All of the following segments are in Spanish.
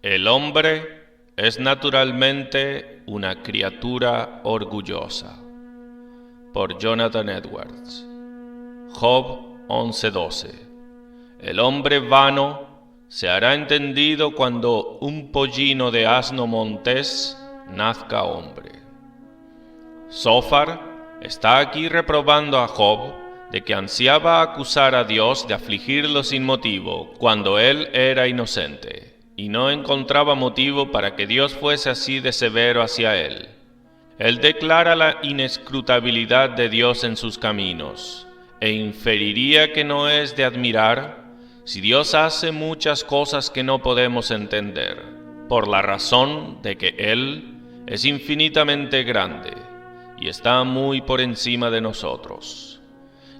El hombre es naturalmente una criatura orgullosa. Por Jonathan Edwards. Job 11:12. El hombre vano se hará entendido cuando un pollino de asno montés nazca hombre. Zophar está aquí reprobando a Job de que ansiaba acusar a Dios de afligirlo sin motivo cuando él era inocente, y no encontraba motivo para que Dios fuese así de severo hacia él. Él declara la inescrutabilidad de Dios en sus caminos, e inferiría que no es de admirar si Dios hace muchas cosas que no podemos entender, por la razón de que Él es infinitamente grande y está muy por encima de nosotros.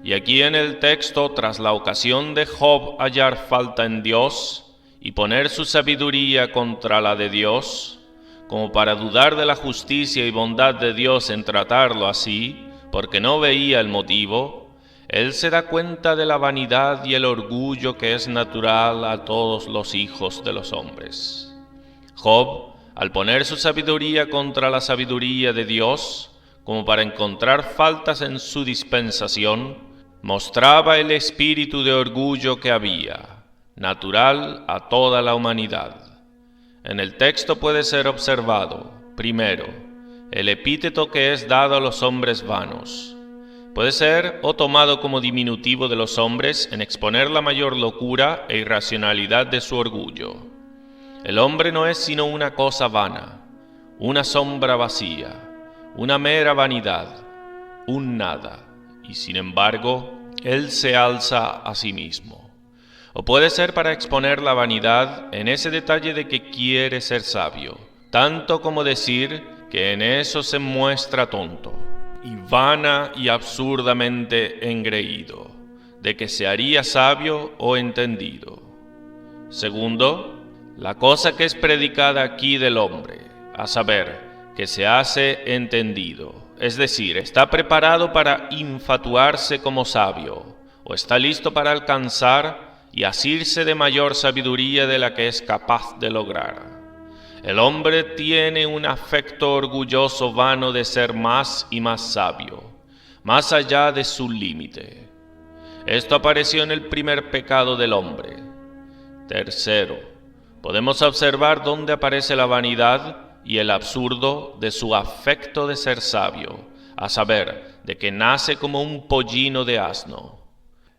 Y aquí en el texto, tras la ocasión de Job hallar falta en Dios y poner su sabiduría contra la de Dios, como para dudar de la justicia y bondad de Dios en tratarlo así, porque no veía el motivo, él se da cuenta de la vanidad y el orgullo que es natural a todos los hijos de los hombres. Job, al poner su sabiduría contra la sabiduría de Dios, como para encontrar faltas en su dispensación, mostraba el espíritu de orgullo que había, natural a toda la humanidad. En el texto puede ser observado, primero, el epíteto que es dado a los hombres vanos. Puede ser o tomado como diminutivo de los hombres en exponer la mayor locura e irracionalidad de su orgullo. El hombre no es sino una cosa vana, una sombra vacía, una mera vanidad, un nada, y sin embargo, él se alza a sí mismo. O puede ser para exponer la vanidad en ese detalle de que quiere ser sabio, tanto como decir que en eso se muestra tonto, y vana y absurdamente engreído, de que se haría sabio o entendido. Segundo, la cosa que es predicada aquí del hombre, a saber, que se hace entendido, es decir, está preparado para infatuarse como sabio, o está listo para alcanzar y asirse de mayor sabiduría de la que es capaz de lograr. El hombre tiene un afecto orgulloso vano de ser más y más sabio, más allá de su límite. Esto apareció en el primer pecado del hombre. Tercero, podemos observar dónde aparece la vanidad y el absurdo de su afecto de ser sabio, a saber, de que nace como un pollino de asno.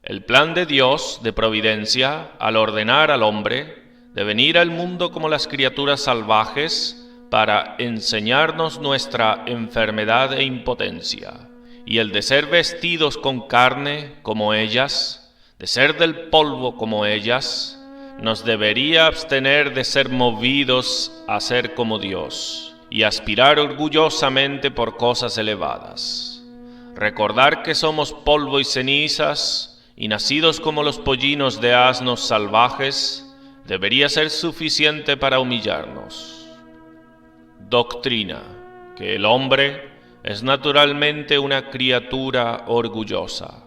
El plan de Dios, de providencia, al ordenar al hombre, de venir al mundo como las criaturas salvajes para enseñarnos nuestra enfermedad e impotencia, y el de ser vestidos con carne como ellas, de ser del polvo como ellas, nos debería abstener de ser movidos a ser como Dios y aspirar orgullosamente por cosas elevadas. Recordar que somos polvo y cenizas y nacidos como los pollinos de asnos salvajes debería ser suficiente para humillarnos. Doctrina: que el hombre es naturalmente una criatura orgullosa.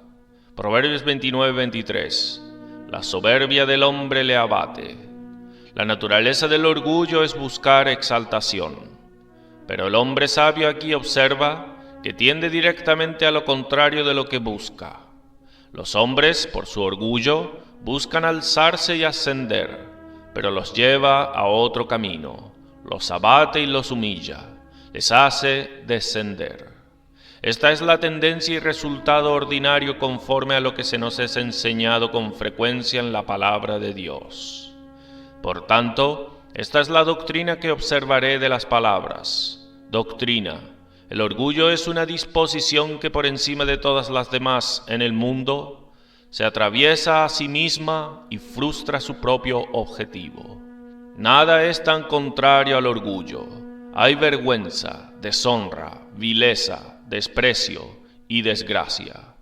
Proverbios 29:23. La soberbia del hombre le abate. La naturaleza del orgullo es buscar exaltación, pero el hombre sabio aquí observa que tiende directamente a lo contrario de lo que busca. Los hombres, por su orgullo, buscan alzarse y ascender, pero los lleva a otro camino, los abate y los humilla, les hace descender. Esta es la tendencia y resultado ordinario conforme a lo que se nos es enseñado con frecuencia en la palabra de Dios. Por tanto, esta es la doctrina que observaré de las palabras. Doctrina: el orgullo es una disposición que por encima de todas las demás en el mundo se atraviesa a sí misma y frustra su propio objetivo. Nada es tan contrario al orgullo. Hay vergüenza, deshonra, vileza, desprecio y desgracia.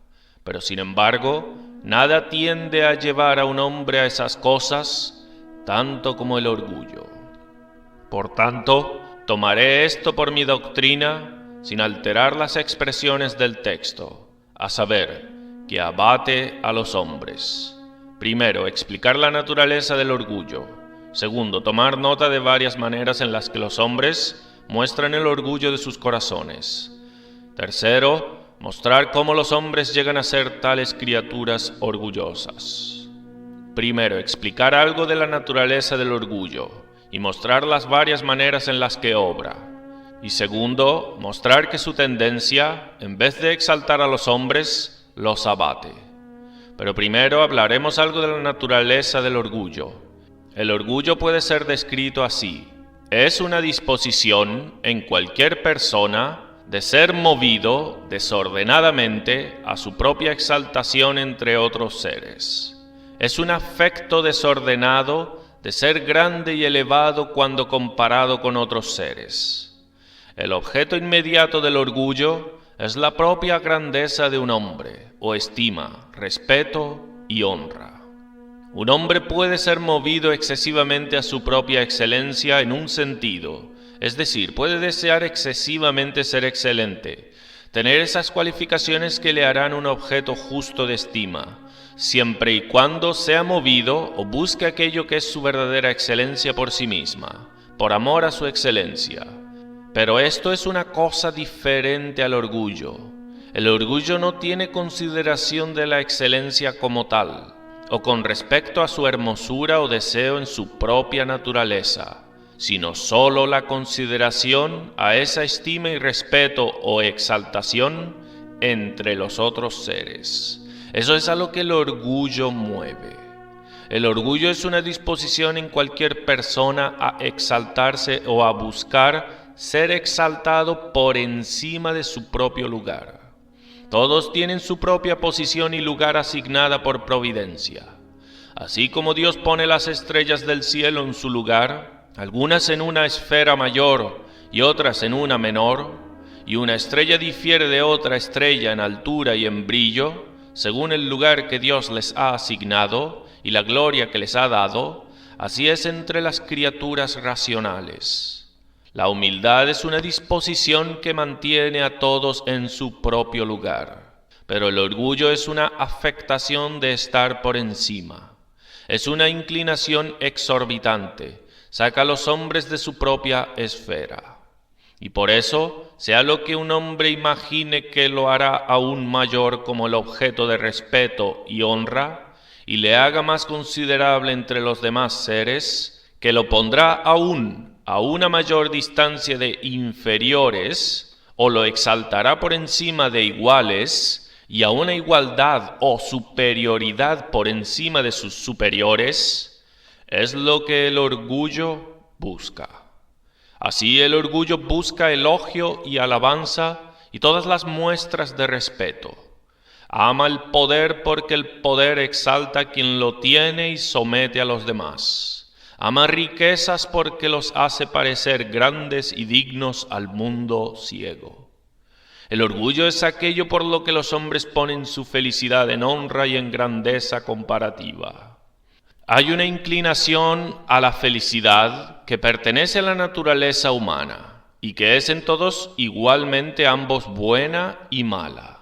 Pero sin embargo, nada tiende a llevar a un hombre a esas cosas tanto como el orgullo. Por tanto, tomaré esto por mi doctrina sin alterar las expresiones del texto, a saber, que abate a los hombres. Primero, explicar la naturaleza del orgullo, Segundo, tomar nota de varias maneras en las que los hombres muestran el orgullo de sus corazones. Tercero, mostrar cómo los hombres llegan a ser tales criaturas orgullosas. Primero, explicar algo de la naturaleza del orgullo y mostrar las varias maneras en las que obra. Y segundo, mostrar que su tendencia, en vez de exaltar a los hombres, los abate. Pero primero hablaremos algo de la naturaleza del orgullo. El orgullo puede ser descrito así: es una disposición en cualquier persona de ser movido desordenadamente a su propia exaltación entre otros seres. Es un afecto desordenado de ser grande y elevado cuando comparado con otros seres. El objeto inmediato del orgullo es la propia grandeza de un hombre, o estima, respeto y honra. Un hombre puede ser movido excesivamente a su propia excelencia en un sentido, es decir, puede desear excesivamente ser excelente, tener esas cualificaciones que le harán un objeto justo de estima, siempre y cuando sea movido o busque aquello que es su verdadera excelencia por sí misma, por amor a su excelencia. Pero esto es una cosa diferente al orgullo. El orgullo no tiene consideración de la excelencia como tal, o con respecto a su hermosura o deseo en su propia naturaleza, sino sólo la consideración a esa estima y respeto o exaltación entre los otros seres. Eso es a lo que el orgullo mueve. El orgullo es una disposición en cualquier persona a exaltarse o a buscar ser exaltado por encima de su propio lugar. Todos tienen su propia posición y lugar asignada por providencia. Así como Dios pone las estrellas del cielo en su lugar, algunas en una esfera mayor y otras en una menor, y una estrella difiere de otra estrella en altura y en brillo, según el lugar que Dios les ha asignado y la gloria que les ha dado, así es entre las criaturas racionales. La humildad es una disposición que mantiene a todos en su propio lugar, pero el orgullo es una afectación de estar por encima. Es una inclinación exorbitante, saca a los hombres de su propia esfera. Y por eso, sea lo que un hombre imagine que lo hará aún mayor como el objeto de respeto y honra, y le haga más considerable entre los demás seres, que lo pondrá aún a una mayor distancia de inferiores, o lo exaltará por encima de iguales, y a una igualdad o superioridad por encima de sus superiores, es lo que el orgullo busca. Así el orgullo busca elogio y alabanza y todas las muestras de respeto. Ama el poder porque el poder exalta a quien lo tiene y somete a los demás. Ama riquezas porque los hace parecer grandes y dignos al mundo ciego. El orgullo es aquello por lo que los hombres ponen su felicidad en honra y en grandeza comparativa. Hay una inclinación a la felicidad que pertenece a la naturaleza humana y que es en todos igualmente ambos buena y mala.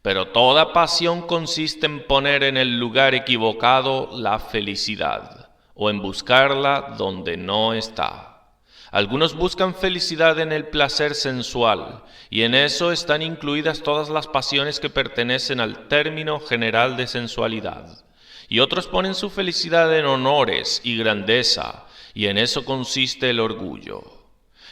Pero toda pasión consiste en poner en el lugar equivocado la felicidad, o en buscarla donde no está. Algunos buscan felicidad en el placer sensual, y en eso están incluidas todas las pasiones que pertenecen al término general de sensualidad. Y otros ponen su felicidad en honores y grandeza, y en eso consiste el orgullo.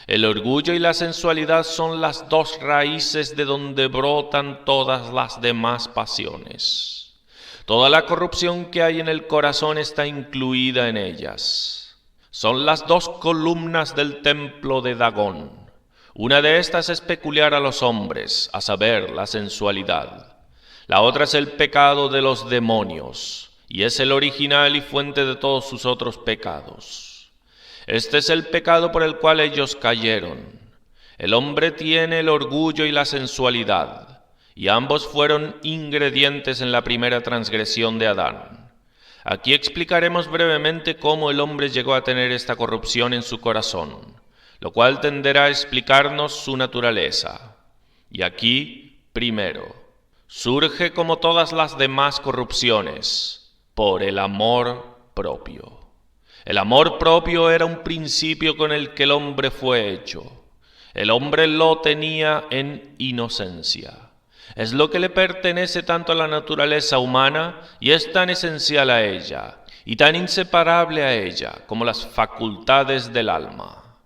El orgullo y la sensualidad son las dos raíces de donde brotan todas las demás pasiones. Toda la corrupción que hay en el corazón está incluida en ellas. Son las dos columnas del templo de Dagón. Una de estas es peculiar a los hombres, a saber, la sensualidad. La otra es el pecado de los demonios, y es el original y fuente de todos sus otros pecados. Este es el pecado por el cual ellos cayeron. El hombre tiene el orgullo y la sensualidad, y ambos fueron ingredientes en la primera transgresión de Adán. Aquí explicaremos brevemente cómo el hombre llegó a tener esta corrupción en su corazón, lo cual tenderá a explicarnos su naturaleza. Y aquí, primero, surge como todas las demás corrupciones, por el amor propio. El amor propio era un principio con el que el hombre fue hecho. El hombre lo tenía en inocencia. Es lo que le pertenece tanto a la naturaleza humana y es tan esencial a ella y tan inseparable a ella como las facultades del alma.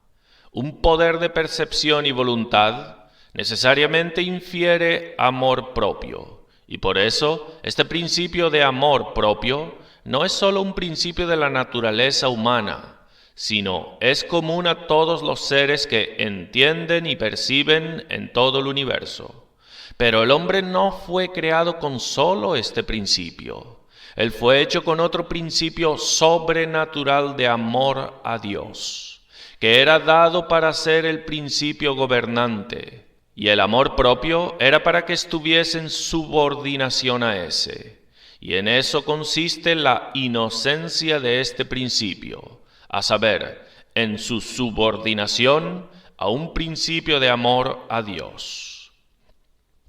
Un poder de percepción y voluntad necesariamente infiere amor propio, y por eso este principio de amor propio no es sólo un principio de la naturaleza humana, sino es común a todos los seres que entienden y perciben en todo el universo. Pero el hombre no fue creado con solo este principio. Él fue hecho con otro principio sobrenatural de amor a Dios, que era dado para ser el principio gobernante, y el amor propio era para que estuviese en subordinación a ese. Y en eso consiste la inocencia de este principio, a saber, en su subordinación a un principio de amor a Dios.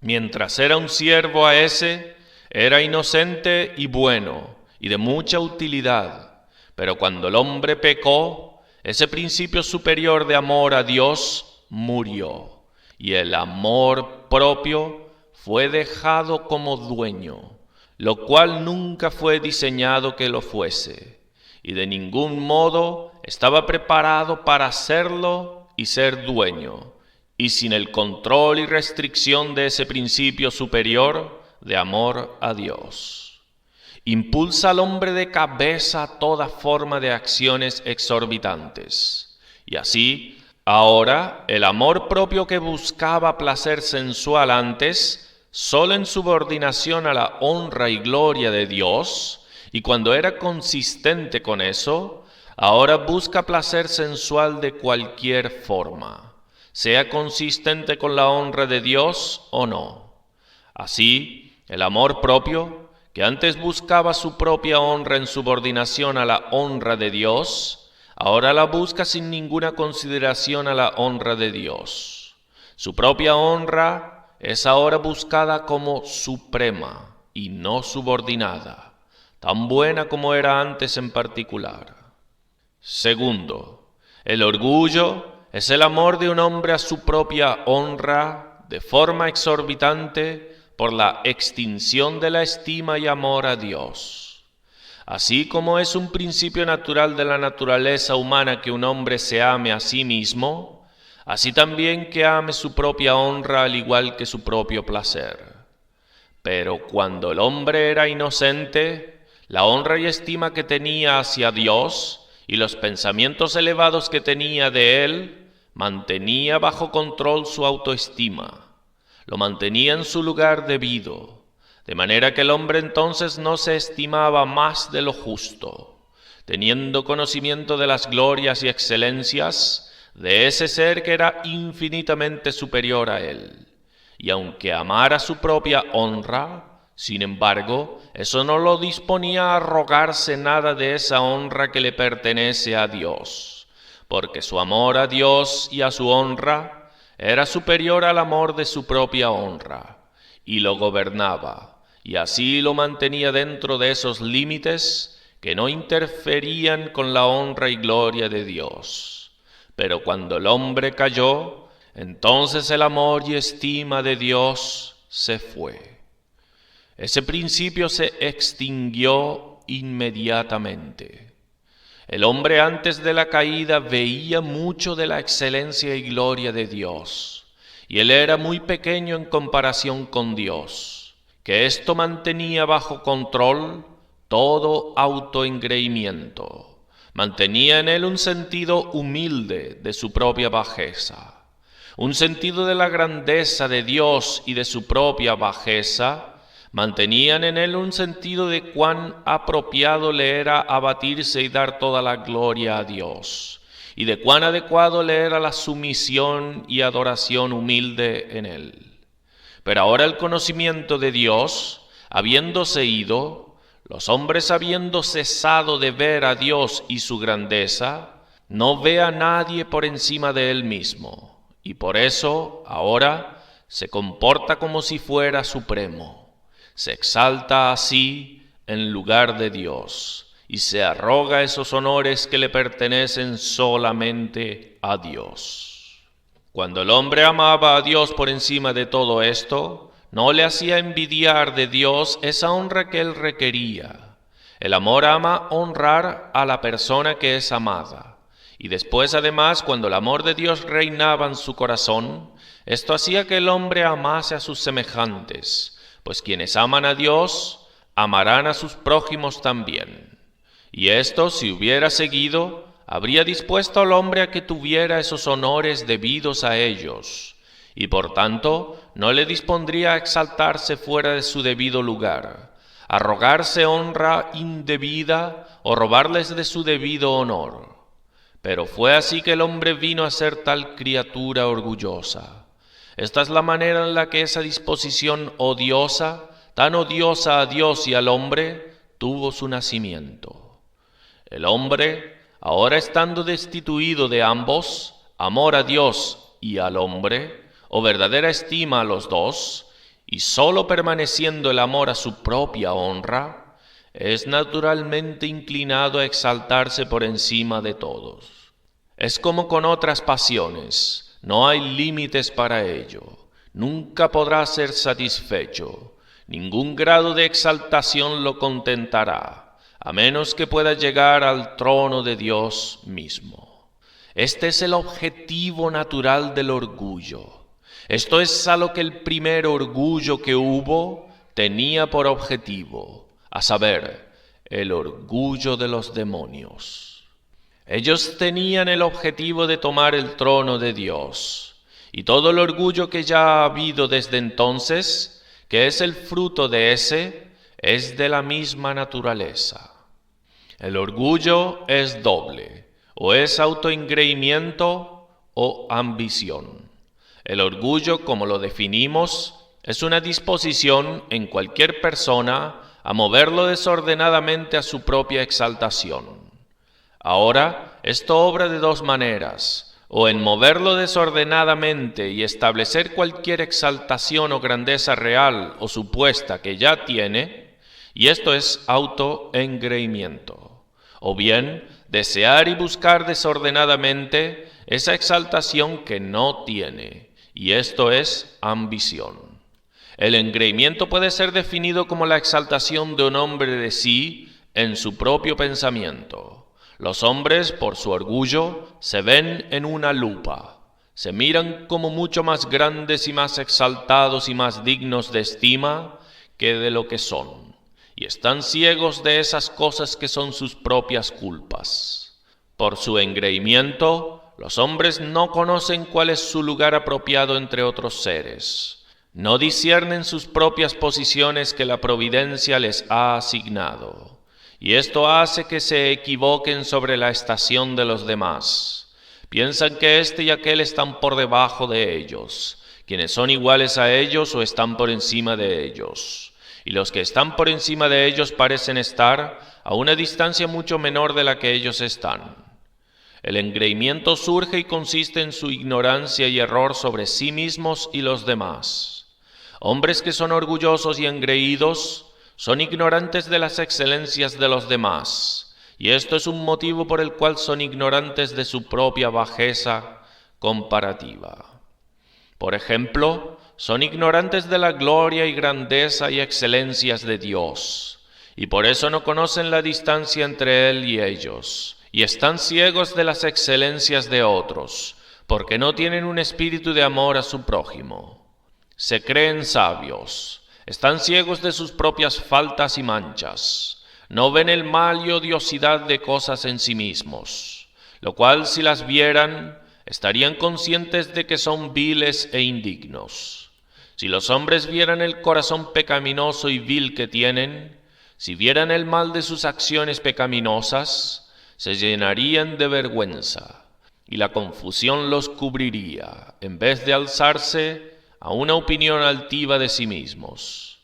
Mientras era un siervo a ese, era inocente y bueno, y de mucha utilidad, pero cuando el hombre pecó, ese principio superior de amor a Dios murió, y el amor propio fue dejado como dueño, lo cual nunca fue diseñado que lo fuese, y de ningún modo estaba preparado para serlo y ser dueño, y sin el control y restricción de ese principio superior de amor a Dios. Impulsa al hombre de cabeza a toda forma de acciones exorbitantes, y así, ahora, el amor propio que buscaba placer sensual antes, solo en subordinación a la honra y gloria de Dios, y cuando era consistente con eso, ahora busca placer sensual de cualquier forma, sea consistente con la honra de Dios o no. Así, el amor propio, que antes buscaba su propia honra en subordinación a la honra de Dios, ahora la busca sin ninguna consideración a la honra de Dios. Su propia honra es ahora buscada como suprema y no subordinada, tan buena como era antes en particular. Segundo, el orgullo es el amor de un hombre a su propia honra de forma exorbitante por la extinción de la estima y amor a Dios. Así como es un principio natural de la naturaleza humana que un hombre se ame a sí mismo, así también que ame su propia honra al igual que su propio placer. Pero cuando el hombre era inocente, la honra y estima que tenía hacia Dios y los pensamientos elevados que tenía de Él, mantenía bajo control su autoestima, lo mantenía en su lugar debido, de manera que el hombre entonces no se estimaba más de lo justo, teniendo conocimiento de las glorias y excelencias de ese ser que era infinitamente superior a él. Y aunque amara su propia honra, sin embargo, eso no lo disponía a arrogarse nada de esa honra que le pertenece a Dios, porque su amor a Dios y a su honra era superior al amor de su propia honra, y lo gobernaba, y así lo mantenía dentro de esos límites que no interferían con la honra y gloria de Dios. Pero cuando el hombre cayó, entonces el amor y estima de Dios se fue. Ese principio se extinguió inmediatamente. El hombre antes de la caída veía mucho de la excelencia y gloria de Dios, y él era muy pequeño en comparación con Dios, que esto mantenía bajo control todo autoengreimiento, mantenía en él un sentido humilde de su propia bajeza, un sentido de la grandeza de Dios y de su propia bajeza. Mantenían en él un sentido de cuán apropiado le era abatirse y dar toda la gloria a Dios, y de cuán adecuado le era la sumisión y adoración humilde en él. Pero ahora el conocimiento de Dios, habiéndose ido, los hombres habiendo cesado de ver a Dios y su grandeza, no ve a nadie por encima de él mismo, y por eso ahora se comporta como si fuera supremo. Se exalta así en lugar de Dios, y se arroga esos honores que le pertenecen solamente a Dios. Cuando el hombre amaba a Dios por encima de todo esto, no le hacía envidiar de Dios esa honra que él requería. El amor ama honrar a la persona que es amada. Y después, además, cuando el amor de Dios reinaba en su corazón, esto hacía que el hombre amase a sus semejantes, pues quienes aman a Dios, amarán a sus prójimos también. Y esto, si hubiera seguido, habría dispuesto al hombre a que tuviera esos honores debidos a ellos, y por tanto no le dispondría a exaltarse fuera de su debido lugar, a rogarse honra indebida o robarles de su debido honor. Pero fue así que el hombre vino a ser tal criatura orgullosa. Esta es la manera en la que esa disposición odiosa, tan odiosa a Dios y al hombre, tuvo su nacimiento. El hombre, ahora estando destituido de ambos, amor a Dios y al hombre, o verdadera estima a los dos, y sólo permaneciendo el amor a su propia honra, es naturalmente inclinado a exaltarse por encima de todos. Es como con otras pasiones, no hay límites para ello, nunca podrá ser satisfecho, ningún grado de exaltación lo contentará, a menos que pueda llegar al trono de Dios mismo. Este es el objetivo natural del orgullo. Esto es a lo que el primer orgullo que hubo tenía por objetivo, a saber, el orgullo de los demonios. Ellos tenían el objetivo de tomar el trono de Dios, y todo el orgullo que ya ha habido desde entonces, que es el fruto de ese, es de la misma naturaleza. El orgullo es doble, o es autoengreimiento o ambición. El orgullo, como lo definimos, es una disposición en cualquier persona a moverlo desordenadamente a su propia exaltación. Ahora, esto obra de dos maneras, o en moverlo desordenadamente y establecer cualquier exaltación o grandeza real o supuesta que ya tiene, y esto es autoengreimiento, o bien desear y buscar desordenadamente esa exaltación que no tiene, y esto es ambición. El engreimiento puede ser definido como la exaltación de un hombre de sí en su propio pensamiento. Los hombres, por su orgullo, se ven en una lupa, se miran como mucho más grandes y más exaltados y más dignos de estima que de lo que son, y están ciegos de esas cosas que son sus propias culpas. Por su engreimiento, los hombres no conocen cuál es su lugar apropiado entre otros seres, no disciernen sus propias posiciones que la providencia les ha asignado. Y esto hace que se equivoquen sobre la estación de los demás. Piensan que este y aquel están por debajo de ellos, quienes son iguales a ellos o están por encima de ellos. Y los que están por encima de ellos parecen estar a una distancia mucho menor de la que ellos están. El engreimiento surge y consiste en su ignorancia y error sobre sí mismos y los demás. Hombres que son orgullosos y engreídos son ignorantes de las excelencias de los demás, y esto es un motivo por el cual son ignorantes de su propia bajeza comparativa. Por ejemplo, son ignorantes de la gloria y grandeza y excelencias de Dios, y por eso no conocen la distancia entre Él y ellos, y están ciegos de las excelencias de otros, porque no tienen un espíritu de amor a su prójimo. Se creen sabios, están ciegos de sus propias faltas y manchas, no ven el mal y odiosidad de cosas en sí mismos, lo cual si las vieran, estarían conscientes de que son viles e indignos. Si los hombres vieran el corazón pecaminoso y vil que tienen, si vieran el mal de sus acciones pecaminosas, se llenarían de vergüenza, y la confusión los cubriría, en vez de alzarse a una opinión altiva de sí mismos.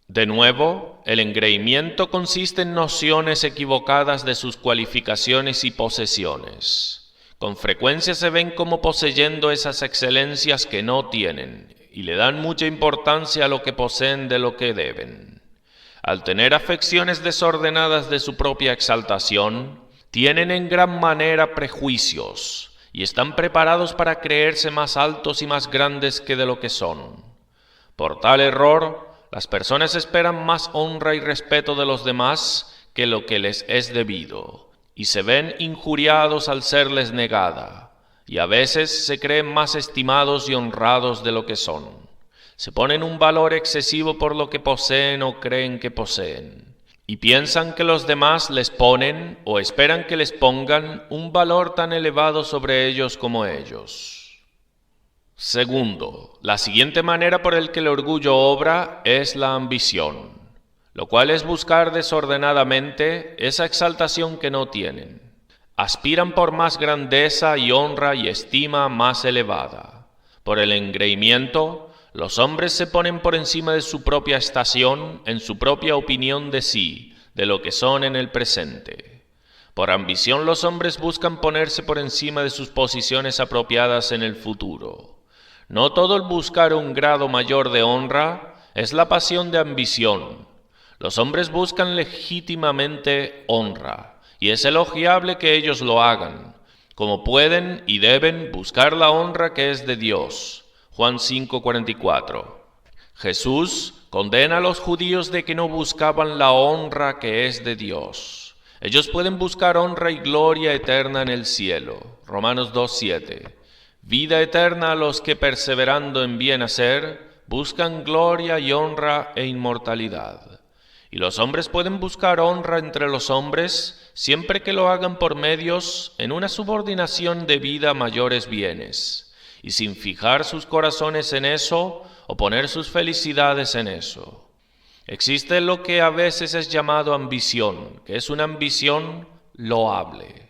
De nuevo, el engreimiento consiste en nociones equivocadas de sus cualificaciones y posesiones. Con frecuencia se ven como poseyendo esas excelencias que no tienen, y le dan mucha importancia a lo que poseen de lo que deben. Al tener afecciones desordenadas de su propia exaltación, tienen en gran manera prejuicios, y están preparados para creerse más altos y más grandes que de lo que son. Por tal error, las personas esperan más honra y respeto de los demás que lo que les es debido, y se ven injuriados al serles negada, y a veces se creen más estimados y honrados de lo que son. Se ponen un valor excesivo por lo que poseen o creen que poseen, y piensan que los demás les ponen o esperan que les pongan un valor tan elevado sobre ellos como ellos. Segundo, la siguiente manera por el que el orgullo obra es la ambición, lo cual es buscar desordenadamente esa exaltación que no tienen. Aspiran por más grandeza y honra y estima más elevada. Por el engreimiento, los hombres se ponen por encima de su propia estación, en su propia opinión de sí, de lo que son en el presente. Por ambición los hombres buscan ponerse por encima de sus posiciones apropiadas en el futuro. No todo el buscar un grado mayor de honra es la pasión de ambición. Los hombres buscan legítimamente honra, y es elogiable que ellos lo hagan, como pueden y deben buscar la honra que es de Dios. Juan 5:44. Jesús condena a los judíos de que no buscaban la honra que es de Dios. Ellos pueden buscar honra y gloria eterna en el cielo. Romanos 2:7. Vida eterna a los que perseverando en bien hacer, buscan gloria y honra e inmortalidad. Y los hombres pueden buscar honra entre los hombres siempre que lo hagan por medios en una subordinación debida a mayores bienes, y sin fijar sus corazones en eso o poner sus felicidades en eso. Existe lo que a veces es llamado ambición, que es una ambición loable.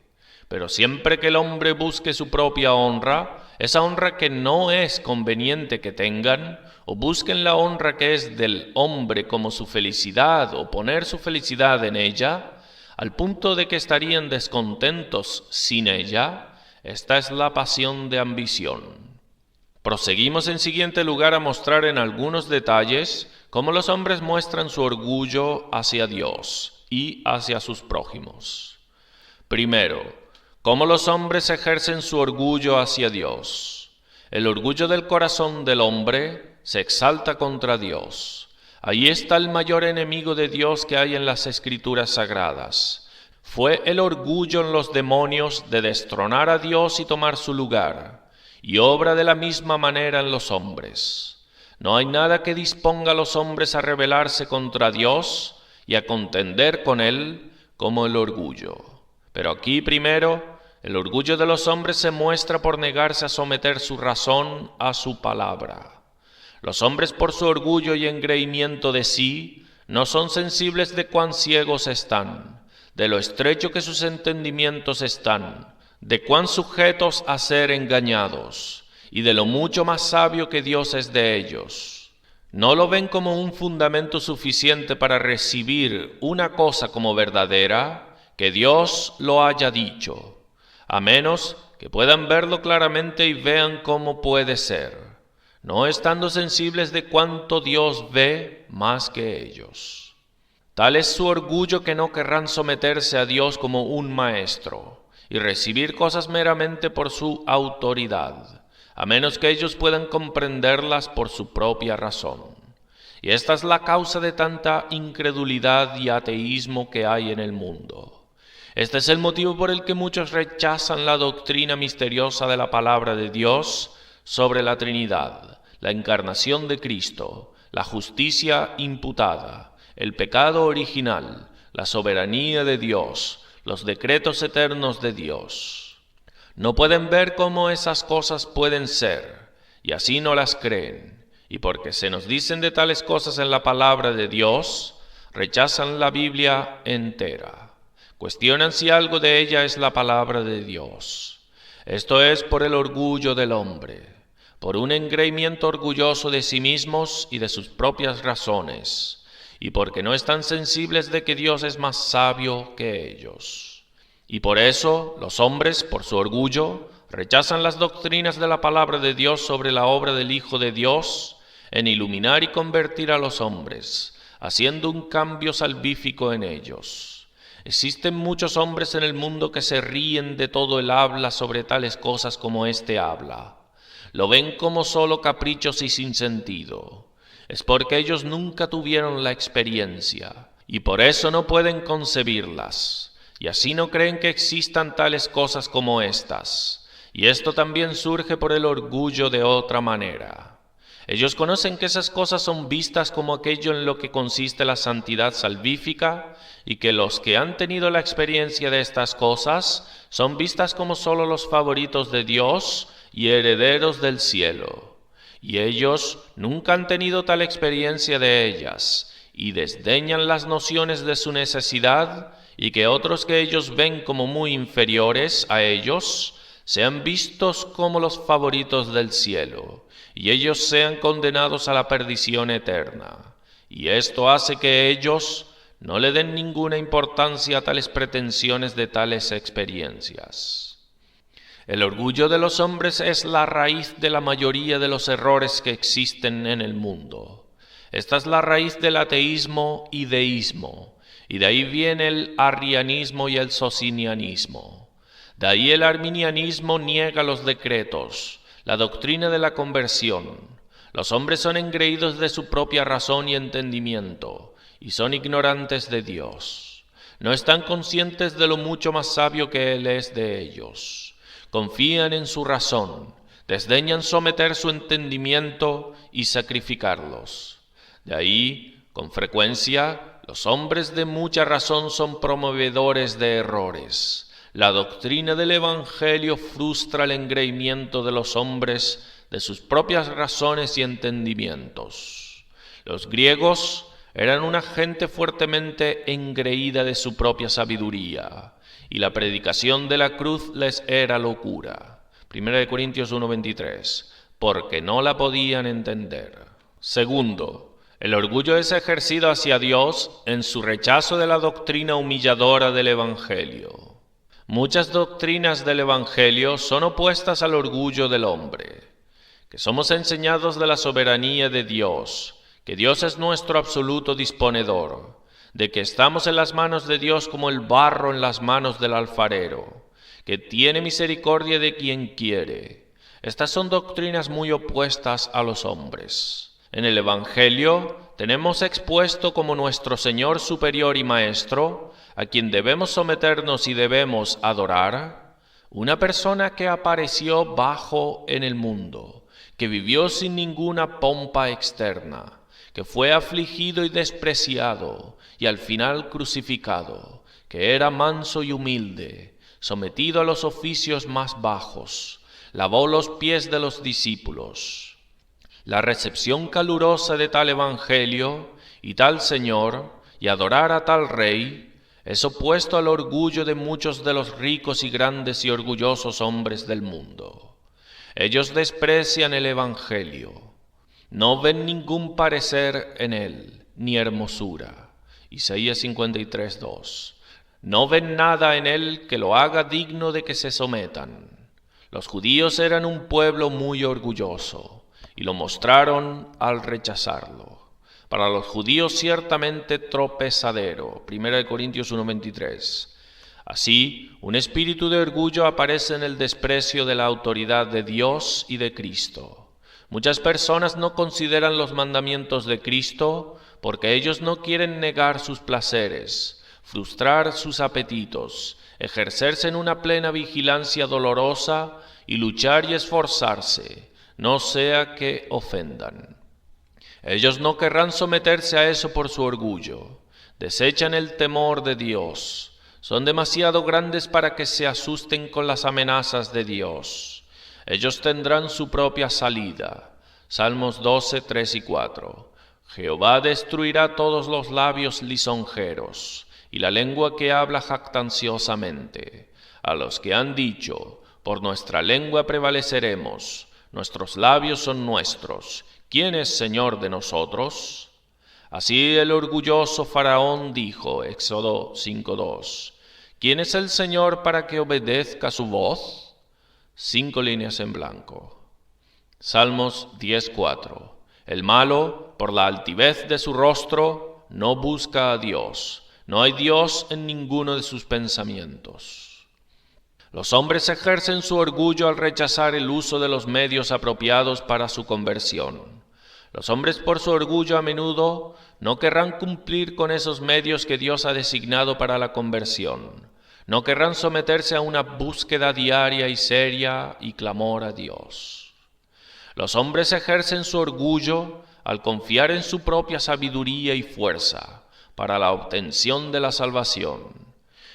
Pero siempre que el hombre busque su propia honra, esa honra que no es conveniente que tengan, o busquen la honra que es del hombre como su felicidad o poner su felicidad en ella, al punto de que estarían descontentos sin ella, esta es la pasión de ambición. Proseguimos en siguiente lugar a mostrar en algunos detalles cómo los hombres muestran su orgullo hacia Dios y hacia sus prójimos. Primero, cómo los hombres ejercen su orgullo hacia Dios. El orgullo del corazón del hombre se exalta contra Dios. Ahí está el mayor enemigo de Dios que hay en las Escrituras Sagradas. Fue el orgullo en los demonios de destronar a Dios y tomar su lugar, y obra de la misma manera en los hombres. No hay nada que disponga a los hombres a rebelarse contra Dios y a contender con Él como el orgullo. Pero aquí primero, el orgullo de los hombres se muestra por negarse a someter su razón a su palabra. Los hombres por su orgullo y engreimiento de sí no son sensibles de cuán ciegos están, de lo estrecho que sus entendimientos están, de cuán sujetos a ser engañados, y de lo mucho más sabio que Dios es de ellos. No lo ven como un fundamento suficiente para recibir una cosa como verdadera, que Dios lo haya dicho, a menos que puedan verlo claramente y vean cómo puede ser, no estando sensibles de cuánto Dios ve más que ellos. Tal es su orgullo que no querrán someterse a Dios como un maestro y recibir cosas meramente por su autoridad, a menos que ellos puedan comprenderlas por su propia razón. Y esta es la causa de tanta incredulidad y ateísmo que hay en el mundo. Este es el motivo por el que muchos rechazan la doctrina misteriosa de la palabra de Dios sobre la Trinidad, la encarnación de Cristo, la justicia imputada, el pecado original, la soberanía de Dios, los decretos eternos de Dios. No pueden ver cómo esas cosas pueden ser, y así no las creen, y porque se nos dicen de tales cosas en la palabra de Dios, rechazan la Biblia entera. Cuestionan si algo de ella es la palabra de Dios. Esto es por el orgullo del hombre, por un engreimiento orgulloso de sí mismos y de sus propias razones, y porque no están sensibles de que Dios es más sabio que ellos. Y por eso los hombres, por su orgullo, rechazan las doctrinas de la palabra de Dios sobre la obra del Hijo de Dios en iluminar y convertir a los hombres, haciendo un cambio salvífico en ellos. Existen muchos hombres en el mundo que se ríen de todo el habla sobre tales cosas como éste habla. Lo ven como solo caprichos y sin sentido. Es porque ellos nunca tuvieron la experiencia, y por eso no pueden concebirlas, y así no creen que existan tales cosas como estas. Y esto también surge por el orgullo de otra manera. Ellos conocen que esas cosas son vistas como aquello en lo que consiste la santidad salvífica, y que los que han tenido la experiencia de estas cosas son vistas como solo los favoritos de Dios y herederos del cielo. Y ellos nunca han tenido tal experiencia de ellas, y desdeñan las nociones de su necesidad, y que otros que ellos ven como muy inferiores a ellos, sean vistos como los favoritos del cielo, y ellos sean condenados a la perdición eterna. Y esto hace que ellos no le den ninguna importancia a tales pretensiones de tales experiencias. El orgullo de los hombres es la raíz de la mayoría de los errores que existen en el mundo. Esta es la raíz del ateísmo y deísmo, y de ahí viene el arrianismo y el socinianismo. De ahí el arminianismo niega los decretos, la doctrina de la conversión. Los hombres son engreídos de su propia razón y entendimiento, y son ignorantes de Dios. No están conscientes de lo mucho más sabio que Él es de ellos. Confían en su razón, desdeñan someter su entendimiento y sacrificarlos. De ahí, con frecuencia, los hombres de mucha razón son promovedores de errores. La doctrina del Evangelio frustra el engreimiento de los hombres de sus propias razones y entendimientos. Los griegos eran una gente fuertemente engreída de su propia sabiduría, y la predicación de la cruz les era locura. 1 Corintios 1:23, porque no la podían entender. Segundo, el orgullo es ejercido hacia Dios en su rechazo de la doctrina humilladora del Evangelio. Muchas doctrinas del Evangelio son opuestas al orgullo del hombre, que somos enseñados de la soberanía de Dios, que Dios es nuestro absoluto disponedor, de que estamos en las manos de Dios como el barro en las manos del alfarero, que tiene misericordia de quien quiere. Estas son doctrinas muy opuestas a los hombres. En el Evangelio tenemos expuesto como nuestro Señor superior y Maestro, a quien debemos someternos y debemos adorar, una persona que apareció bajo en el mundo, que vivió sin ninguna pompa externa, que fue afligido y despreciado, y al final crucificado, que era manso y humilde, sometido a los oficios más bajos, lavó los pies de los discípulos. La recepción calurosa de tal evangelio y tal Señor, y adorar a tal Rey, es opuesto al orgullo de muchos de los ricos y grandes y orgullosos hombres del mundo. Ellos desprecian el evangelio. No ven ningún parecer en él, ni hermosura. Isaías 53:2. No ven nada en él que lo haga digno de que se sometan. Los judíos eran un pueblo muy orgulloso, y lo mostraron al rechazarlo. Para los judíos ciertamente tropezadero. 1 Corintios 1:23. Así, un espíritu de orgullo aparece en el desprecio de la autoridad de Dios y de Cristo. Muchas personas no consideran los mandamientos de Cristo porque ellos no quieren negar sus placeres, frustrar sus apetitos, ejercerse en una plena vigilancia dolorosa y luchar y esforzarse, no sea que ofendan. Ellos no querrán someterse a eso por su orgullo, desechan el temor de Dios, son demasiado grandes para que se asusten con las amenazas de Dios. Ellos tendrán su propia salida. Salmos 12, 3 y 4. Jehová destruirá todos los labios lisonjeros y la lengua que habla jactanciosamente. A los que han dicho, por nuestra lengua prevaleceremos, nuestros labios son nuestros. ¿Quién es Señor de nosotros? Así el orgulloso Faraón dijo, Éxodo 5:2. ¿Quién es el Señor para que obedezca su voz? 5 líneas en blanco. Salmos 10:4. El malo, por la altivez de su rostro, no busca a Dios. No hay Dios en ninguno de sus pensamientos. Los hombres ejercen su orgullo al rechazar el uso de los medios apropiados para su conversión. Los hombres por su orgullo a menudo no querrán cumplir con esos medios que Dios ha designado para la conversión. No querrán someterse a una búsqueda diaria y seria y clamor a Dios. Los hombres ejercen su orgullo al confiar en su propia sabiduría y fuerza para la obtención de la salvación.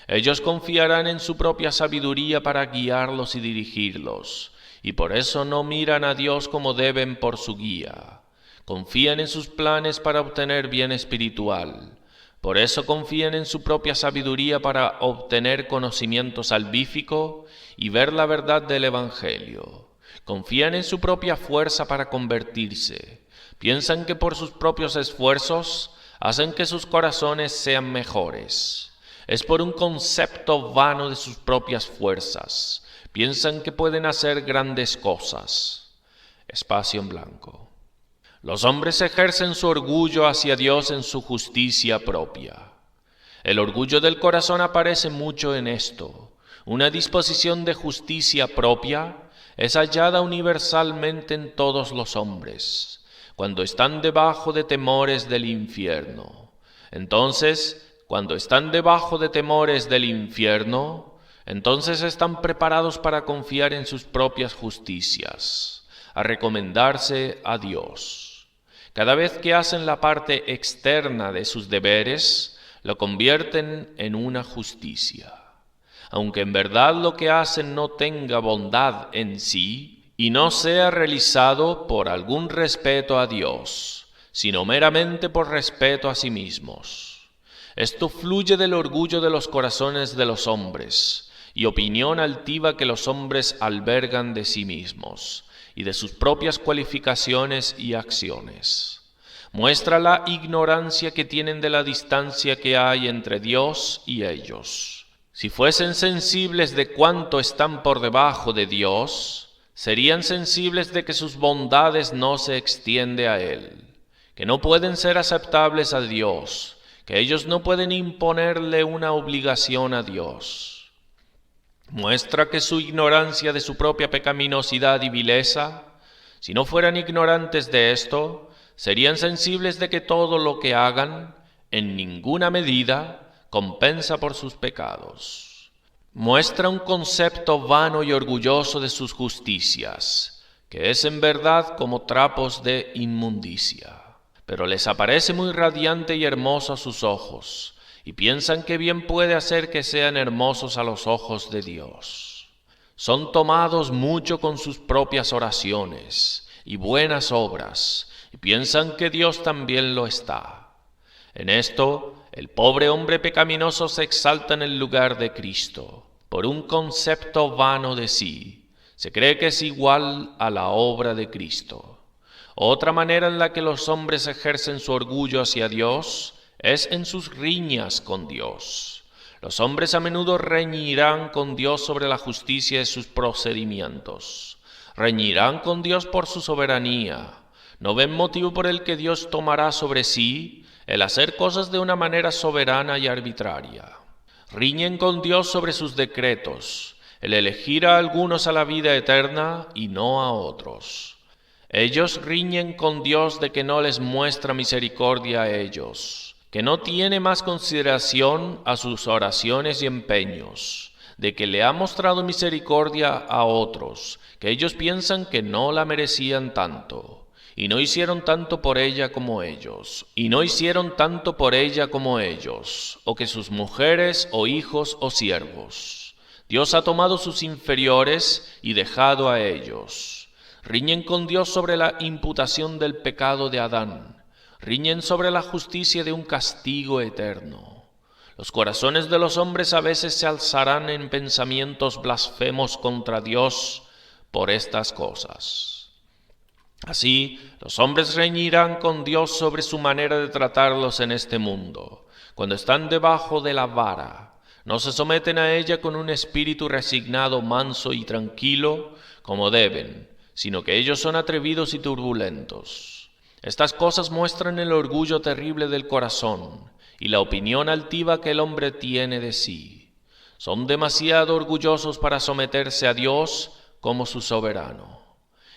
Ellos confiarán en su propia sabiduría para guiarlos y dirigirlos, y por eso no miran a Dios como deben por su guía. Confían en sus planes para obtener bien espiritual. Por eso confían en su propia sabiduría para obtener conocimiento salvífico y ver la verdad del Evangelio. Confían en su propia fuerza para convertirse. Piensan que por sus propios esfuerzos hacen que sus corazones sean mejores. Es por un concepto vano de sus propias fuerzas. Piensan que pueden hacer grandes cosas. Espacio en blanco. Los hombres ejercen su orgullo hacia Dios en su justicia propia. El orgullo del corazón aparece mucho en esto. Una disposición de justicia propia es hallada universalmente en todos los hombres, cuando están debajo de temores del infierno. Entonces, cuando están debajo de temores del infierno, entonces están preparados para confiar en sus propias justicias, a recomendarse a Dios. Cada vez que hacen la parte externa de sus deberes, lo convierten en una justicia. Aunque en verdad lo que hacen no tenga bondad en sí y no sea realizado por algún respeto a Dios, sino meramente por respeto a sí mismos. Esto fluye del orgullo de los corazones de los hombres y opinión altiva que los hombres albergan de sí mismos y de sus propias cualificaciones y acciones. Muestra la ignorancia que tienen de la distancia que hay entre Dios y ellos. Si fuesen sensibles de cuánto están por debajo de Dios, serían sensibles de que sus bondades no se extienden a Él, que no pueden ser aceptables a Dios, que ellos no pueden imponerle una obligación a Dios. Muestra que su ignorancia de su propia pecaminosidad y vileza, si no fueran ignorantes de esto, serían sensibles de que todo lo que hagan, en ninguna medida, compensa por sus pecados. Muestra un concepto vano y orgulloso de sus justicias, que es en verdad como trapos de inmundicia, pero les aparece muy radiante y hermoso a sus ojos, y piensan que bien puede hacer que sean hermosos a los ojos de Dios. Son tomados mucho con sus propias oraciones y buenas obras, y piensan que Dios también lo está. En esto, el pobre hombre pecaminoso se exalta en el lugar de Cristo, por un concepto vano de sí. Se cree que es igual a la obra de Cristo. Otra manera en la que los hombres ejercen su orgullo hacia Dios es en sus riñas con Dios. Los hombres a menudo reñirán con Dios sobre la justicia de sus procedimientos. Reñirán con Dios por su soberanía. No ven motivo por el que Dios tomará sobre sí el hacer cosas de una manera soberana y arbitraria. Riñen con Dios sobre sus decretos, el elegir a algunos a la vida eterna y no a otros. Ellos riñen con Dios de que no les muestra misericordia a ellos, que no tiene más consideración a sus oraciones y empeños, de que le ha mostrado misericordia a otros, que ellos piensan que no la merecían tanto, y no hicieron tanto por ella como ellos, o que sus mujeres o hijos o siervos. Dios ha tomado sus inferiores y dejado a ellos. Riñen con Dios sobre la imputación del pecado de Adán. Riñen sobre la justicia de un castigo eterno. Los corazones de los hombres a veces se alzarán en pensamientos blasfemos contra Dios por estas cosas. Así, los hombres reñirán con Dios sobre su manera de tratarlos en este mundo. Cuando están debajo de la vara, no se someten a ella con un espíritu resignado, manso y tranquilo, como deben, sino que ellos son atrevidos y turbulentos. Estas cosas muestran el orgullo terrible del corazón y la opinión altiva que el hombre tiene de sí. Son demasiado orgullosos para someterse a Dios como su soberano,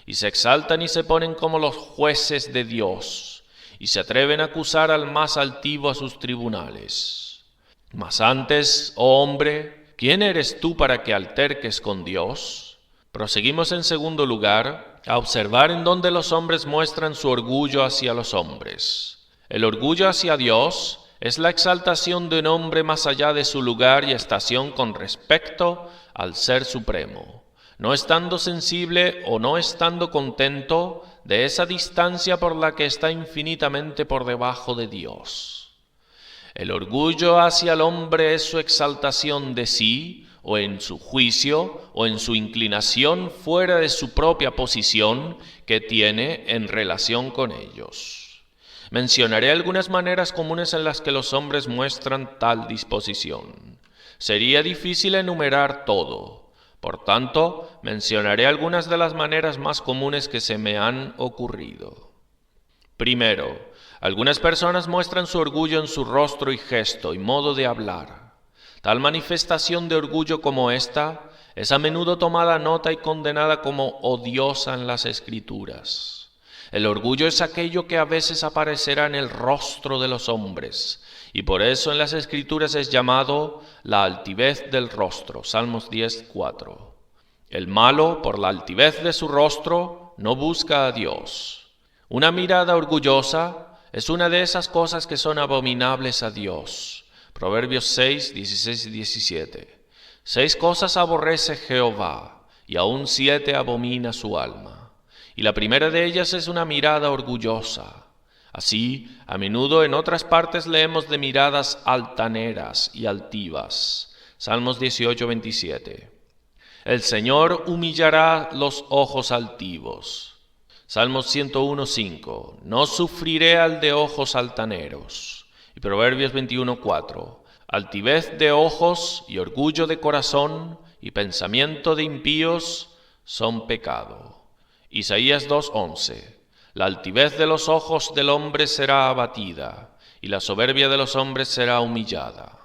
y se exaltan y se ponen como los jueces de Dios, y se atreven a acusar al más altivo a sus tribunales. Mas antes, oh hombre, ¿quién eres tú para que alterques con Dios? Proseguimos en segundo lugar a observar en dónde los hombres muestran su orgullo hacia los hombres. El orgullo hacia Dios es la exaltación de un hombre más allá de su lugar y estación con respecto al Ser Supremo, no estando sensible o no estando contento de esa distancia por la que está infinitamente por debajo de Dios. El orgullo hacia el hombre es su exaltación de sí, o en su juicio, o en su inclinación fuera de su propia posición que tiene en relación con ellos. Mencionaré algunas maneras comunes en las que los hombres muestran tal disposición. Sería difícil enumerar todo. Por tanto, mencionaré algunas de las maneras más comunes que se me han ocurrido. Primero, algunas personas muestran su orgullo en su rostro y gesto y modo de hablar. Tal manifestación de orgullo como esta es a menudo tomada nota y condenada como odiosa en las Escrituras. El orgullo es aquello que a veces aparecerá en el rostro de los hombres, y por eso en las Escrituras es llamado la altivez del rostro. Salmos 10:4. El malo, por la altivez de su rostro, no busca a Dios. Una mirada orgullosa es una de esas cosas que son abominables a Dios. Proverbios 6:16 y 17. 6 cosas aborrece Jehová, y aún 7 abomina su alma. Y la primera de ellas es una mirada orgullosa. Así, a menudo en otras partes leemos de miradas altaneras y altivas. Salmos 18:27. El Señor humillará los ojos altivos. Salmos 101:5. No sufriré al de ojos altaneros. Y Proverbios 21:4. Altivez de ojos y orgullo de corazón y pensamiento de impíos son pecado. Isaías 2:11. La altivez de los ojos del hombre será abatida, y la soberbia de los hombres será humillada.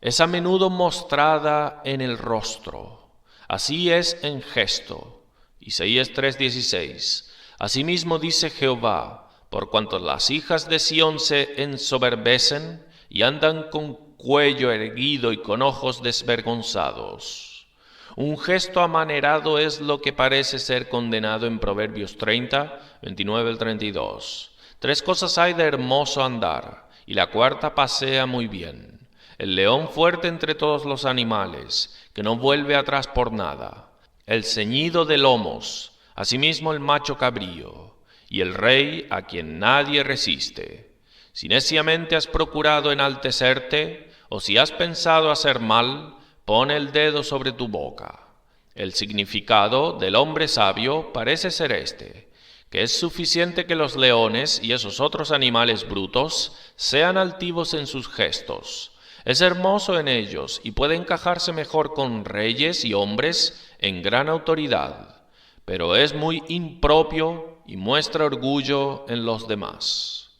Es a menudo mostrada en el rostro, así es en gesto. Isaías 3:16. Asimismo dice Jehová, por cuanto las hijas de Sión se ensoberbecen y andan con cuello erguido y con ojos desvergonzados. Un gesto amanerado es lo que parece ser condenado en Proverbios 30, 29 al 32. 3 cosas hay de hermoso andar, y la cuarta pasea muy bien. El león fuerte entre todos los animales, que no vuelve atrás por nada. El ceñido de lomos, asimismo el macho cabrío, y el rey a quien nadie resiste. Si neciamente has procurado enaltecerte, o si has pensado hacer mal, pon el dedo sobre tu boca. El significado del hombre sabio parece ser este, que es suficiente que los leones y esos otros animales brutos sean altivos en sus gestos. Es hermoso en ellos y puede encajarse mejor con reyes y hombres en gran autoridad, pero es muy impropio y muestra orgullo en los demás.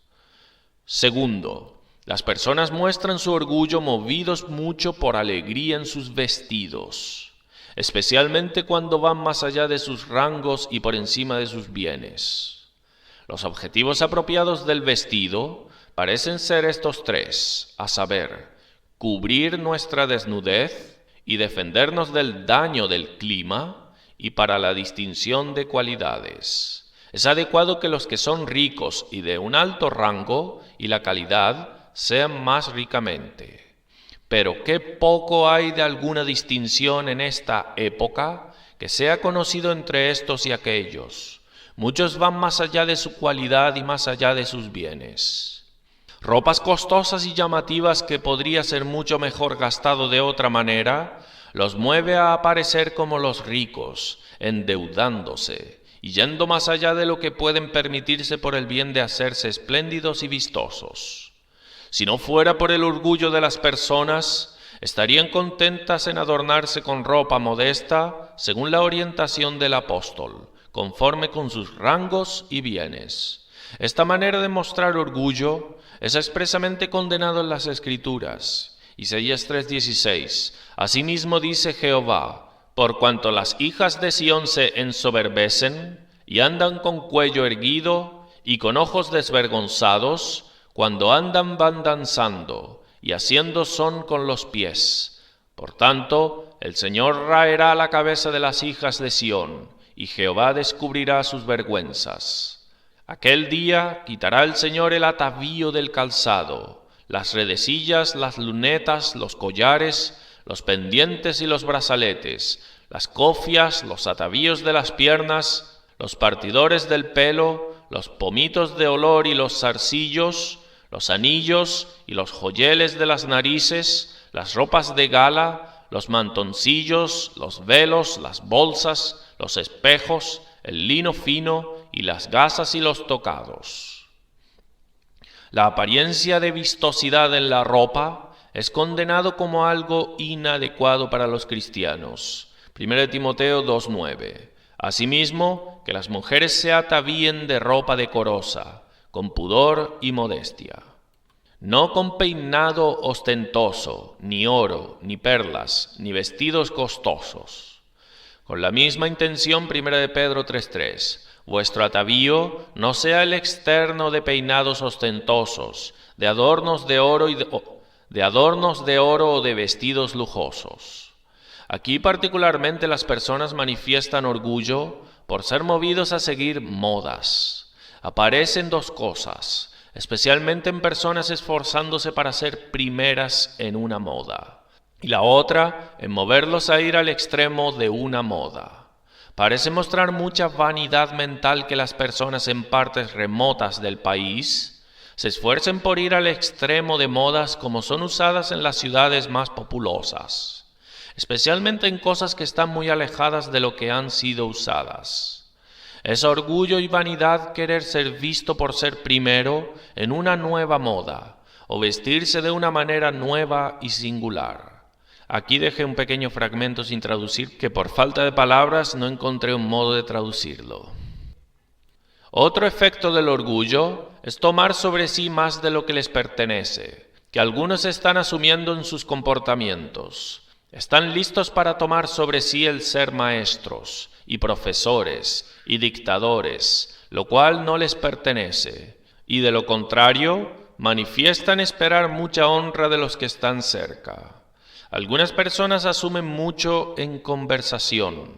Segundo, las personas muestran su orgullo movidos mucho por alegría en sus vestidos, especialmente cuando van más allá de sus rangos y por encima de sus bienes. Los objetivos apropiados del vestido parecen ser estos 3, a saber, cubrir nuestra desnudez y defendernos del daño del clima y para la distinción de cualidades. Es adecuado que los que son ricos y de un alto rango y la calidad sean más ricamente. Pero qué poco hay de alguna distinción en esta época que sea conocido entre estos y aquellos. Muchos van más allá de su cualidad y más allá de sus bienes. Ropas costosas y llamativas que podría ser mucho mejor gastado de otra manera, los mueve a aparecer como los ricos, endeudándose y yendo más allá de lo que pueden permitirse por el bien de hacerse espléndidos y vistosos. Si no fuera por el orgullo de las personas, estarían contentas en adornarse con ropa modesta según la orientación del apóstol, conforme con sus rangos y bienes. Esta manera de mostrar orgullo es expresamente condenado en las Escrituras. Isaías 3:16. Asimismo dice Jehová: por cuanto las hijas de Sión se ensoberbecen y andan con cuello erguido y con ojos desvergonzados, cuando andan van danzando y haciendo son con los pies. Por tanto, el Señor raerá la cabeza de las hijas de Sión, y Jehová descubrirá sus vergüenzas. Aquel día quitará el Señor el atavío del calzado, las redecillas, las lunetas, los collares, los pendientes y los brazaletes, las cofias, los atavíos de las piernas, los partidores del pelo, los pomitos de olor y los zarcillos, los anillos y los joyeles de las narices, las ropas de gala, los mantoncillos, los velos, las bolsas, los espejos, el lino fino y las gasas y los tocados. La apariencia de vistosidad en la ropa es condenado como algo inadecuado para los cristianos. 1 Timoteo 2:9. Asimismo, que las mujeres se atavíen de ropa decorosa, con pudor y modestia, no con peinado ostentoso, ni oro, ni perlas, ni vestidos costosos. Con la misma intención, 1 Pedro 3:3, vuestro atavío no sea el externo de peinados ostentosos, de adornos de oro o de vestidos lujosos. Aquí particularmente las personas manifiestan orgullo por ser movidos a seguir modas. Aparecen dos cosas, especialmente en personas esforzándose para ser primeras en una moda, y la otra en moverlos a ir al extremo de una moda. Parece mostrar mucha vanidad mental que las personas en partes remotas del país se esfuercen por ir al extremo de modas como son usadas en las ciudades más populosas, especialmente en cosas que están muy alejadas de lo que han sido usadas. Es orgullo y vanidad querer ser visto por ser primero en una nueva moda, o vestirse de una manera nueva y singular. Aquí dejé un pequeño fragmento sin traducir, que por falta de palabras no encontré un modo de traducirlo. Otro efecto del orgullo es tomar sobre sí más de lo que les pertenece, que algunos están asumiendo en sus comportamientos. Están listos para tomar sobre sí el ser maestros y profesores y dictadores, lo cual no les pertenece, y de lo contrario, manifiestan esperar mucha honra de los que están cerca. Algunas personas asumen mucho en conversación,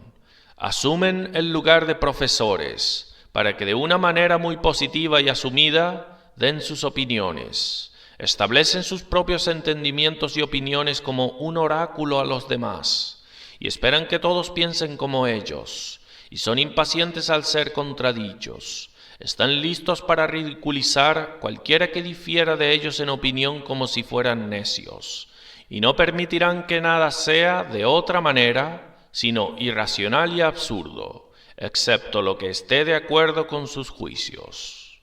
asumen el lugar de profesores, para que de una manera muy positiva y asumida den sus opiniones. Establecen sus propios entendimientos y opiniones como un oráculo a los demás, y esperan que todos piensen como ellos, y son impacientes al ser contradichos. Están listos para ridiculizar cualquiera que difiera de ellos en opinión como si fueran necios, y no permitirán que nada sea de otra manera, sino irracional y absurdo, excepto lo que esté de acuerdo con sus juicios.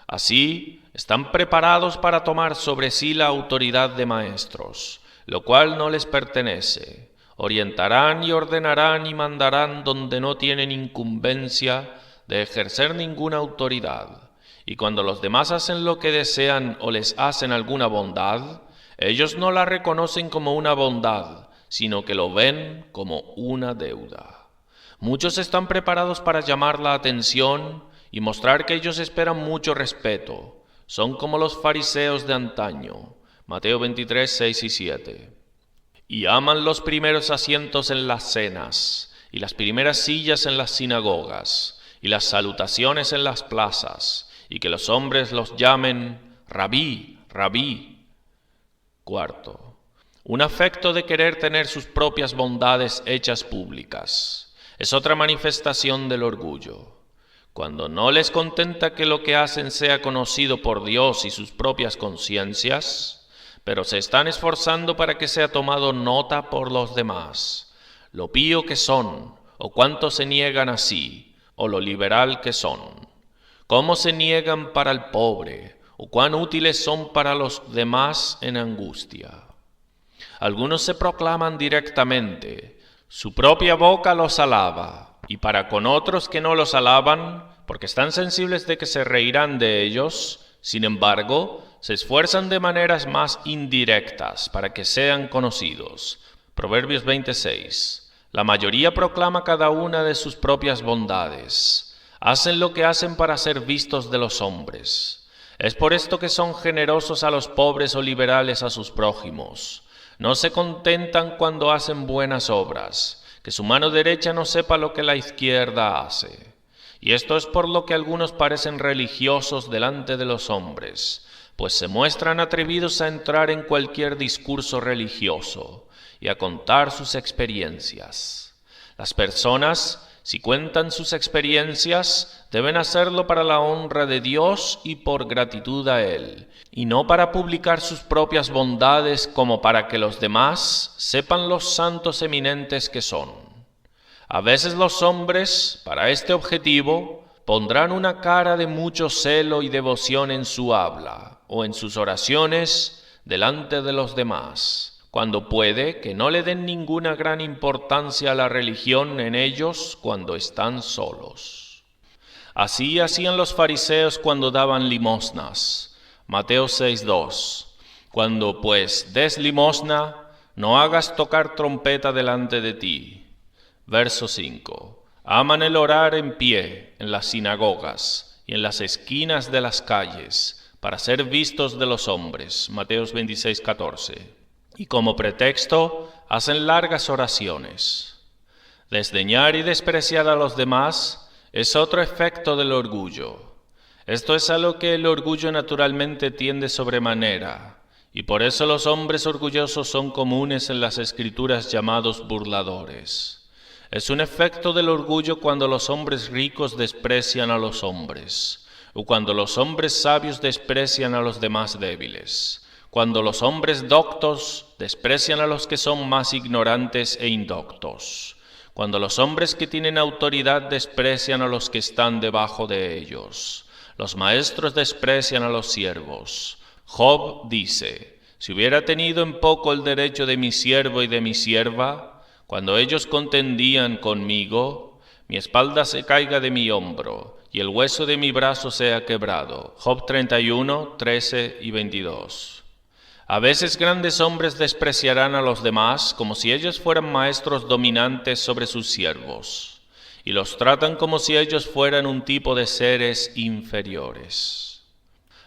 Así, están preparados para tomar sobre sí la autoridad de maestros, lo cual no les pertenece. Orientarán y ordenarán y mandarán donde no tienen incumbencia de ejercer ninguna autoridad. Y cuando los demás hacen lo que desean o les hacen alguna bondad, ellos no la reconocen como una bondad, sino que lo ven como una deuda. Muchos están preparados para llamar la atención y mostrar que ellos esperan mucho respeto. Son como los fariseos de antaño. Mateo 23, 6 y 7. Y aman los primeros asientos en las cenas, y las primeras sillas en las sinagogas, y las salutaciones en las plazas, y que los hombres los llamen Rabí, Rabí. Cuarto, un afecto de querer tener sus propias bondades hechas públicas. Es otra manifestación del orgullo. Cuando no les contenta que lo que hacen sea conocido por Dios y sus propias conciencias, pero se están esforzando para que sea tomado nota por los demás, lo pío que son, o cuánto se niegan así, o lo liberal que son, cómo se niegan para el pobre, o cuán útiles son para los demás en angustia. Algunos se proclaman directamente, su propia boca los alaba, y para con otros que no los alaban, porque están sensibles de que se reirán de ellos. Sin embargo, se esfuerzan de maneras más indirectas para que sean conocidos. Proverbios 26. La mayoría proclama cada una de sus propias bondades. Hacen lo que hacen para ser vistos de los hombres. Es por esto que son generosos a los pobres o liberales a sus prójimos. No se contentan cuando hacen buenas obras, que su mano derecha no sepa lo que la izquierda hace. Y esto es por lo que algunos parecen religiosos delante de los hombres, pues se muestran atrevidos a entrar en cualquier discurso religioso y a contar sus experiencias. Las personas, si cuentan sus experiencias, deben hacerlo para la honra de Dios y por gratitud a Él, y no para publicar sus propias bondades como para que los demás sepan los santos eminentes que son. A veces los hombres, para este objetivo, pondrán una cara de mucho celo y devoción en su habla o en sus oraciones delante de los demás, cuando puede que no le den ninguna gran importancia a la religión en ellos cuando están solos. Así hacían los fariseos cuando daban limosnas. Mateo 6:2. Cuando pues des limosna, no hagas tocar trompeta delante de ti. Verso 5. Aman el orar en pie en las sinagogas y en las esquinas de las calles, para ser vistos de los hombres. Mateo 26:14. Y como pretexto, hacen largas oraciones. Desdeñar y despreciar a los demás es otro efecto del orgullo. Esto es a lo que el orgullo naturalmente tiende sobremanera, y por eso los hombres orgullosos son comunes en las Escrituras llamados burladores. Es un efecto del orgullo cuando los hombres ricos desprecian a los hombres, o cuando los hombres sabios desprecian a los demás débiles, cuando los hombres doctos desprecian a los que son más ignorantes e indoctos, cuando los hombres que tienen autoridad desprecian a los que están debajo de ellos, los maestros desprecian a los siervos. Job dice: si hubiera tenido en poco el derecho de mi siervo y de mi sierva, cuando ellos contendían conmigo, mi espalda se caiga de mi hombro, y el hueso de mi brazo sea quebrado. Job 31, 13 y 22. A veces grandes hombres despreciarán a los demás como si ellos fueran maestros dominantes sobre sus siervos, y los tratan como si ellos fueran un tipo de seres inferiores.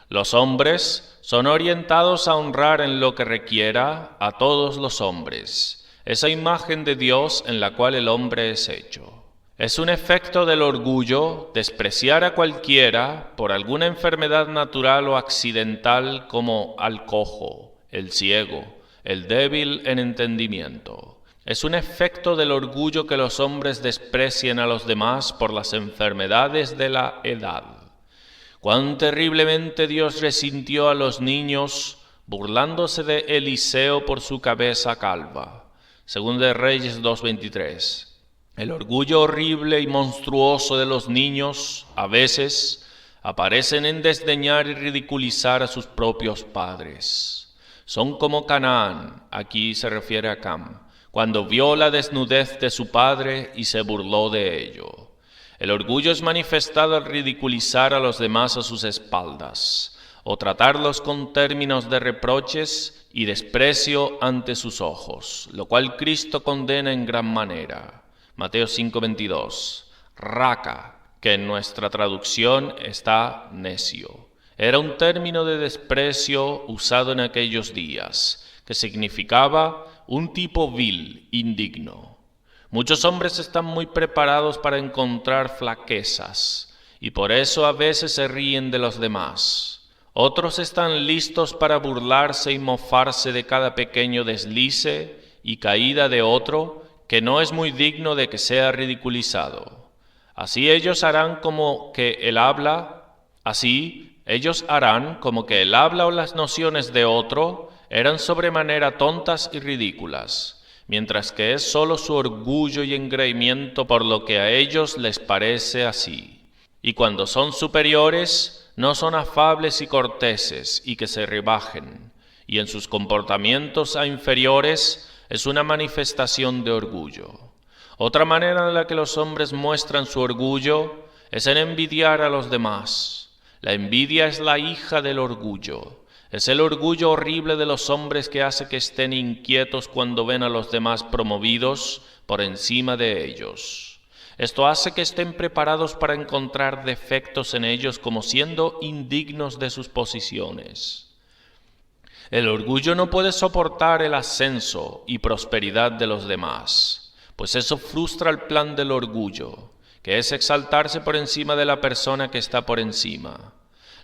Los hombres son orientados a honrar en lo que requiera a todos los hombres, esa imagen de Dios en la cual el hombre es hecho. Es un efecto del orgullo despreciar a cualquiera por alguna enfermedad natural o accidental, como al cojo, el ciego, el débil en entendimiento. Es un efecto del orgullo que los hombres desprecien a los demás por las enfermedades de la edad. Cuán terriblemente Dios resintió a los niños, burlándose de Eliseo por su cabeza calva. Según de Reyes 2:23. El orgullo horrible y monstruoso de los niños, a veces, aparecen en desdeñar y ridiculizar a sus propios padres. Son como Canaán, aquí se refiere a Cam, cuando vio la desnudez de su padre y se burló de ello. El orgullo es manifestado al ridiculizar a los demás a sus espaldas, o tratarlos con términos de reproches y desprecio ante sus ojos, lo cual Cristo condena en gran manera. Mateo 5:22. Raca, que en nuestra traducción está necio, era un término de desprecio usado en aquellos días, que significaba un tipo vil, indigno. Muchos hombres están muy preparados para encontrar flaquezas, y por eso a veces se ríen de los demás. Otros están listos para burlarse y mofarse de cada pequeño deslice y caída de otro que no es muy digno de que sea ridiculizado. Así ellos harán como que el habla o las nociones de otro eran sobremanera tontas y ridículas, mientras que es solo su orgullo y engreimiento por lo que a ellos les parece así. Y cuando son superiores, no son afables y corteses y que se rebajen, y en sus comportamientos a inferiores es una manifestación de orgullo. Otra manera en la que los hombres muestran su orgullo es en envidiar a los demás. La envidia es la hija del orgullo. Es el orgullo horrible de los hombres que hace que estén inquietos cuando ven a los demás promovidos por encima de ellos. Esto hace que estén preparados para encontrar defectos en ellos como siendo indignos de sus posiciones. El orgullo no puede soportar el ascenso y prosperidad de los demás, pues eso frustra el plan del orgullo, que es exaltarse por encima de la persona que está por encima.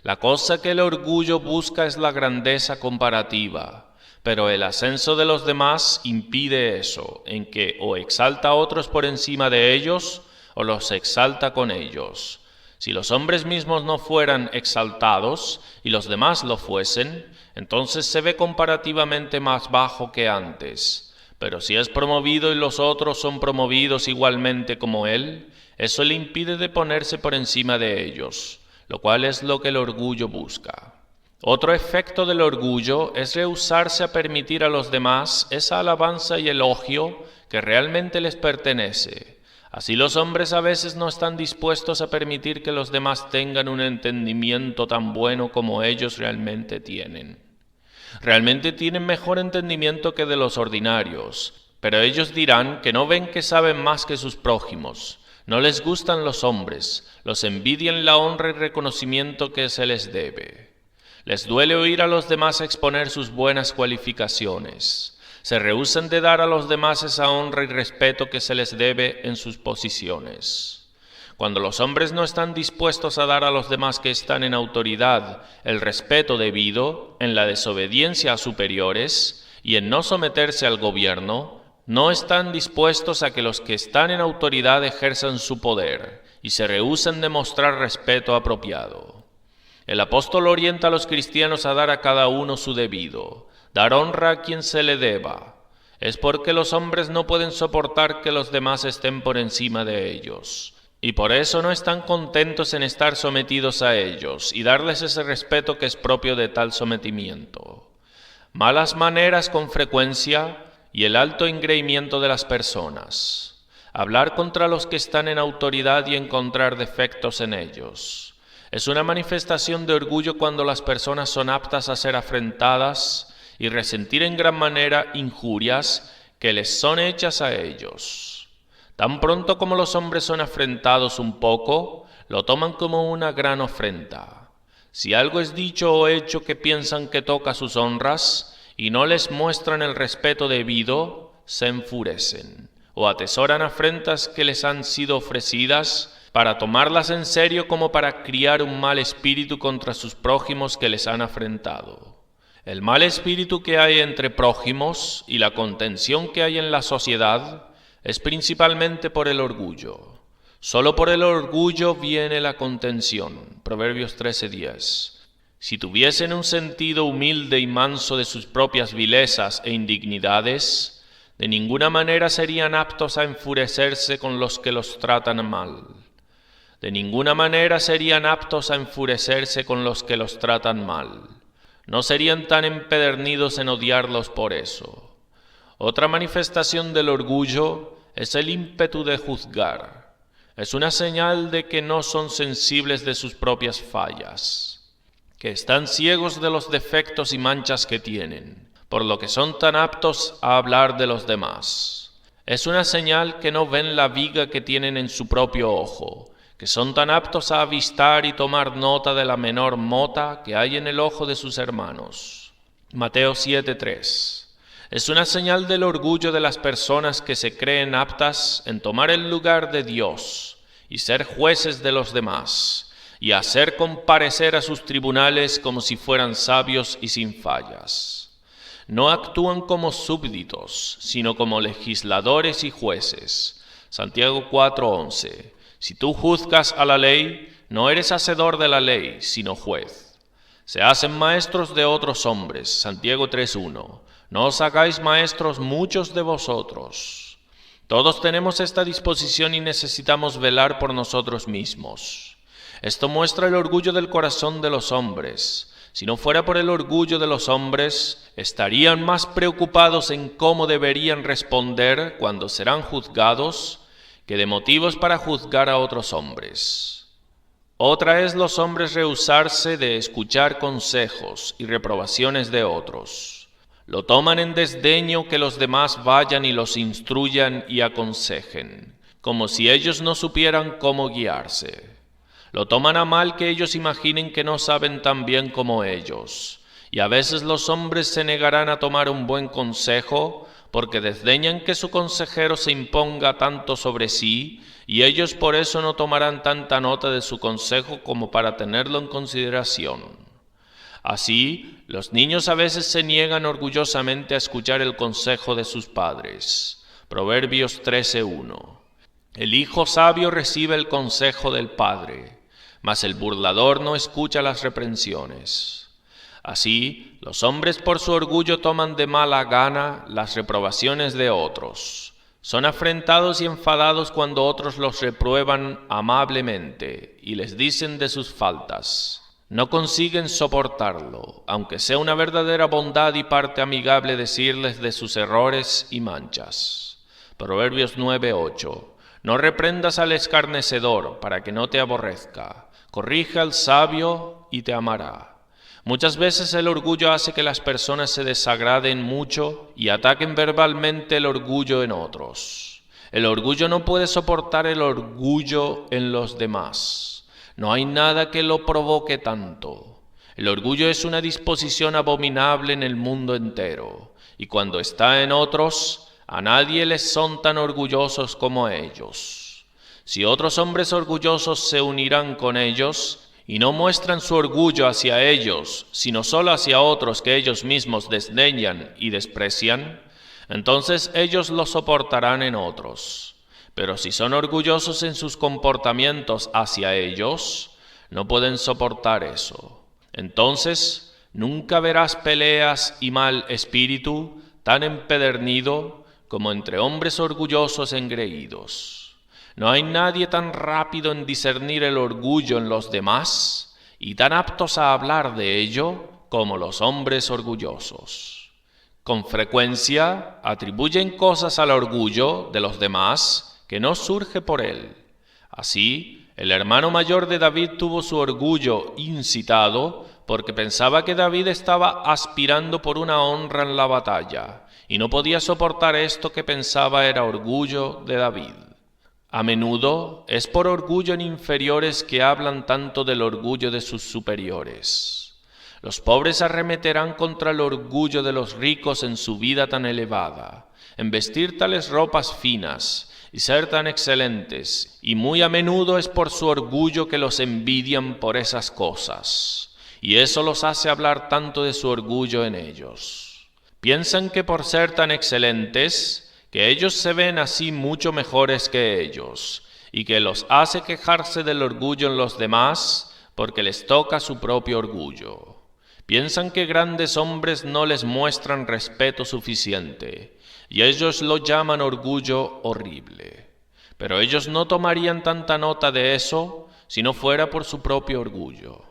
La cosa que el orgullo busca es la grandeza comparativa, pero el ascenso de los demás impide eso, en que o exalta a otros por encima de ellos, o los exalta con ellos. Si los hombres mismos no fueran exaltados y los demás lo fuesen, entonces se ve comparativamente más bajo que antes. Pero si es promovido y los otros son promovidos igualmente como él, eso le impide de ponerse por encima de ellos, lo cual es lo que el orgullo busca. Otro efecto del orgullo es rehusarse a permitir a los demás esa alabanza y elogio que realmente les pertenece. Así los hombres a veces no están dispuestos a permitir que los demás tengan un entendimiento tan bueno como ellos realmente tienen. Realmente tienen mejor entendimiento que de los ordinarios, pero ellos dirán que no ven que saben más que sus prójimos. No les gustan los hombres, los envidian la honra y reconocimiento que se les debe. Les duele oír a los demás exponer sus buenas cualificaciones. Se rehúsan de dar a los demás esa honra y respeto que se les debe en sus posiciones. Cuando los hombres no están dispuestos a dar a los demás que están en autoridad el respeto debido, en la desobediencia a superiores y en no someterse al gobierno, no están dispuestos a que los que están en autoridad ejerzan su poder y se rehúsan de mostrar respeto apropiado. El apóstol orienta a los cristianos a dar a cada uno su debido, dar honra a quien se le deba. Es porque los hombres no pueden soportar que los demás estén por encima de ellos, y por eso no están contentos en estar sometidos a ellos y darles ese respeto que es propio de tal sometimiento. Malas maneras con frecuencia y el alto engreimiento de las personas. Hablar contra los que están en autoridad y encontrar defectos en ellos. Es una manifestación de orgullo cuando las personas son aptas a ser afrentadas y resentir en gran manera injurias que les son hechas a ellos. Tan pronto como los hombres son afrentados un poco, lo toman como una gran ofrenda. Si algo es dicho o hecho que piensan que toca sus honras y no les muestran el respeto debido, se enfurecen o atesoran afrentas que les han sido ofrecidas para tomarlas en serio como para criar un mal espíritu contra sus prójimos que les han afrentado. El mal espíritu que hay entre prójimos y la contención que hay en la sociedad es principalmente por el orgullo. Solo por el orgullo viene la contención. Proverbios 13:10. Si tuviesen un sentido humilde y manso de sus propias vilezas e indignidades, de ninguna manera serían aptos a enfurecerse con los que los tratan mal. De ninguna manera serían aptos a enfurecerse con los que los tratan mal. No serían tan empedernidos en odiarlos por eso. Otra manifestación del orgullo es el ímpetu de juzgar. Es una señal de que no son sensibles de sus propias fallas, que están ciegos de los defectos y manchas que tienen, por lo que son tan aptos a hablar de los demás. Es una señal que no ven la viga que tienen en su propio ojo, que son tan aptos a avistar y tomar nota de la menor mota que hay en el ojo de sus hermanos. Mateo 7:3. Es una señal del orgullo de las personas que se creen aptas en tomar el lugar de Dios y ser jueces de los demás, y hacer comparecer a sus tribunales como si fueran sabios y sin fallas. No actúan como súbditos, sino como legisladores y jueces. Santiago 4:11. Si tú juzgas a la ley, no eres hacedor de la ley, sino juez. Se hacen maestros de otros hombres. Santiago 3:1. No os hagáis maestros muchos de vosotros. Todos tenemos esta disposición y necesitamos velar por nosotros mismos. Esto muestra el orgullo del corazón de los hombres. Si no fuera por el orgullo de los hombres, estarían más preocupados en cómo deberían responder cuando serán juzgados que de motivos para juzgar a otros hombres. Otra es los hombres rehusarse de escuchar consejos y reprobaciones de otros. Lo toman en desdeño que los demás vayan y los instruyan y aconsejen, como si ellos no supieran cómo guiarse. Lo toman a mal que ellos imaginen que no saben tan bien como ellos, y a veces los hombres se negarán a tomar un buen consejo porque desdeñan que su consejero se imponga tanto sobre sí, y ellos por eso no tomarán tanta nota de su consejo como para tenerlo en consideración. Así, los niños a veces se niegan orgullosamente a escuchar el consejo de sus padres. Proverbios 13:1. El hijo sabio recibe el consejo del padre, mas el burlador no escucha las reprensiones. Así, los hombres por su orgullo toman de mala gana las reprobaciones de otros. Son afrentados y enfadados cuando otros los reprueban amablemente y les dicen de sus faltas. No consiguen soportarlo, aunque sea una verdadera bondad y parte amigable decirles de sus errores y manchas. Proverbios 9:8. No reprendas al escarnecedor para que no te aborrezca. Corrige al sabio y te amará. Muchas veces el orgullo hace que las personas se desagraden mucho y ataquen verbalmente el orgullo en otros. El orgullo no puede soportar el orgullo en los demás. No hay nada que lo provoque tanto. El orgullo es una disposición abominable en el mundo entero, y cuando está en otros, a nadie les son tan orgullosos como ellos. Si otros hombres orgullosos se unirán con ellos, y no muestran su orgullo hacia ellos, sino solo hacia otros que ellos mismos desdeñan y desprecian, entonces ellos lo soportarán en otros. Pero si son orgullosos en sus comportamientos hacia ellos, no pueden soportar eso. Entonces nunca verás peleas y mal espíritu tan empedernido como entre hombres orgullosos engreídos. No hay nadie tan rápido en discernir el orgullo en los demás y tan aptos a hablar de ello como los hombres orgullosos. Con frecuencia atribuyen cosas al orgullo de los demás que no surge por él. Así, el hermano mayor de David tuvo su orgullo incitado porque pensaba que David estaba aspirando por una honra en la batalla y no podía soportar esto que pensaba era orgullo de David. A menudo es por orgullo en inferiores que hablan tanto del orgullo de sus superiores. Los pobres arremeterán contra el orgullo de los ricos en su vida tan elevada, en vestir tales ropas finas y ser tan excelentes, y muy a menudo es por su orgullo que los envidian por esas cosas, y eso los hace hablar tanto de su orgullo en ellos. Piensan que por ser tan excelentes, que ellos se ven así mucho mejores que ellos, y que los hace quejarse del orgullo en los demás porque les toca su propio orgullo. Piensan que grandes hombres no les muestran respeto suficiente, y ellos lo llaman orgullo horrible. Pero ellos no tomarían tanta nota de eso si no fuera por su propio orgullo.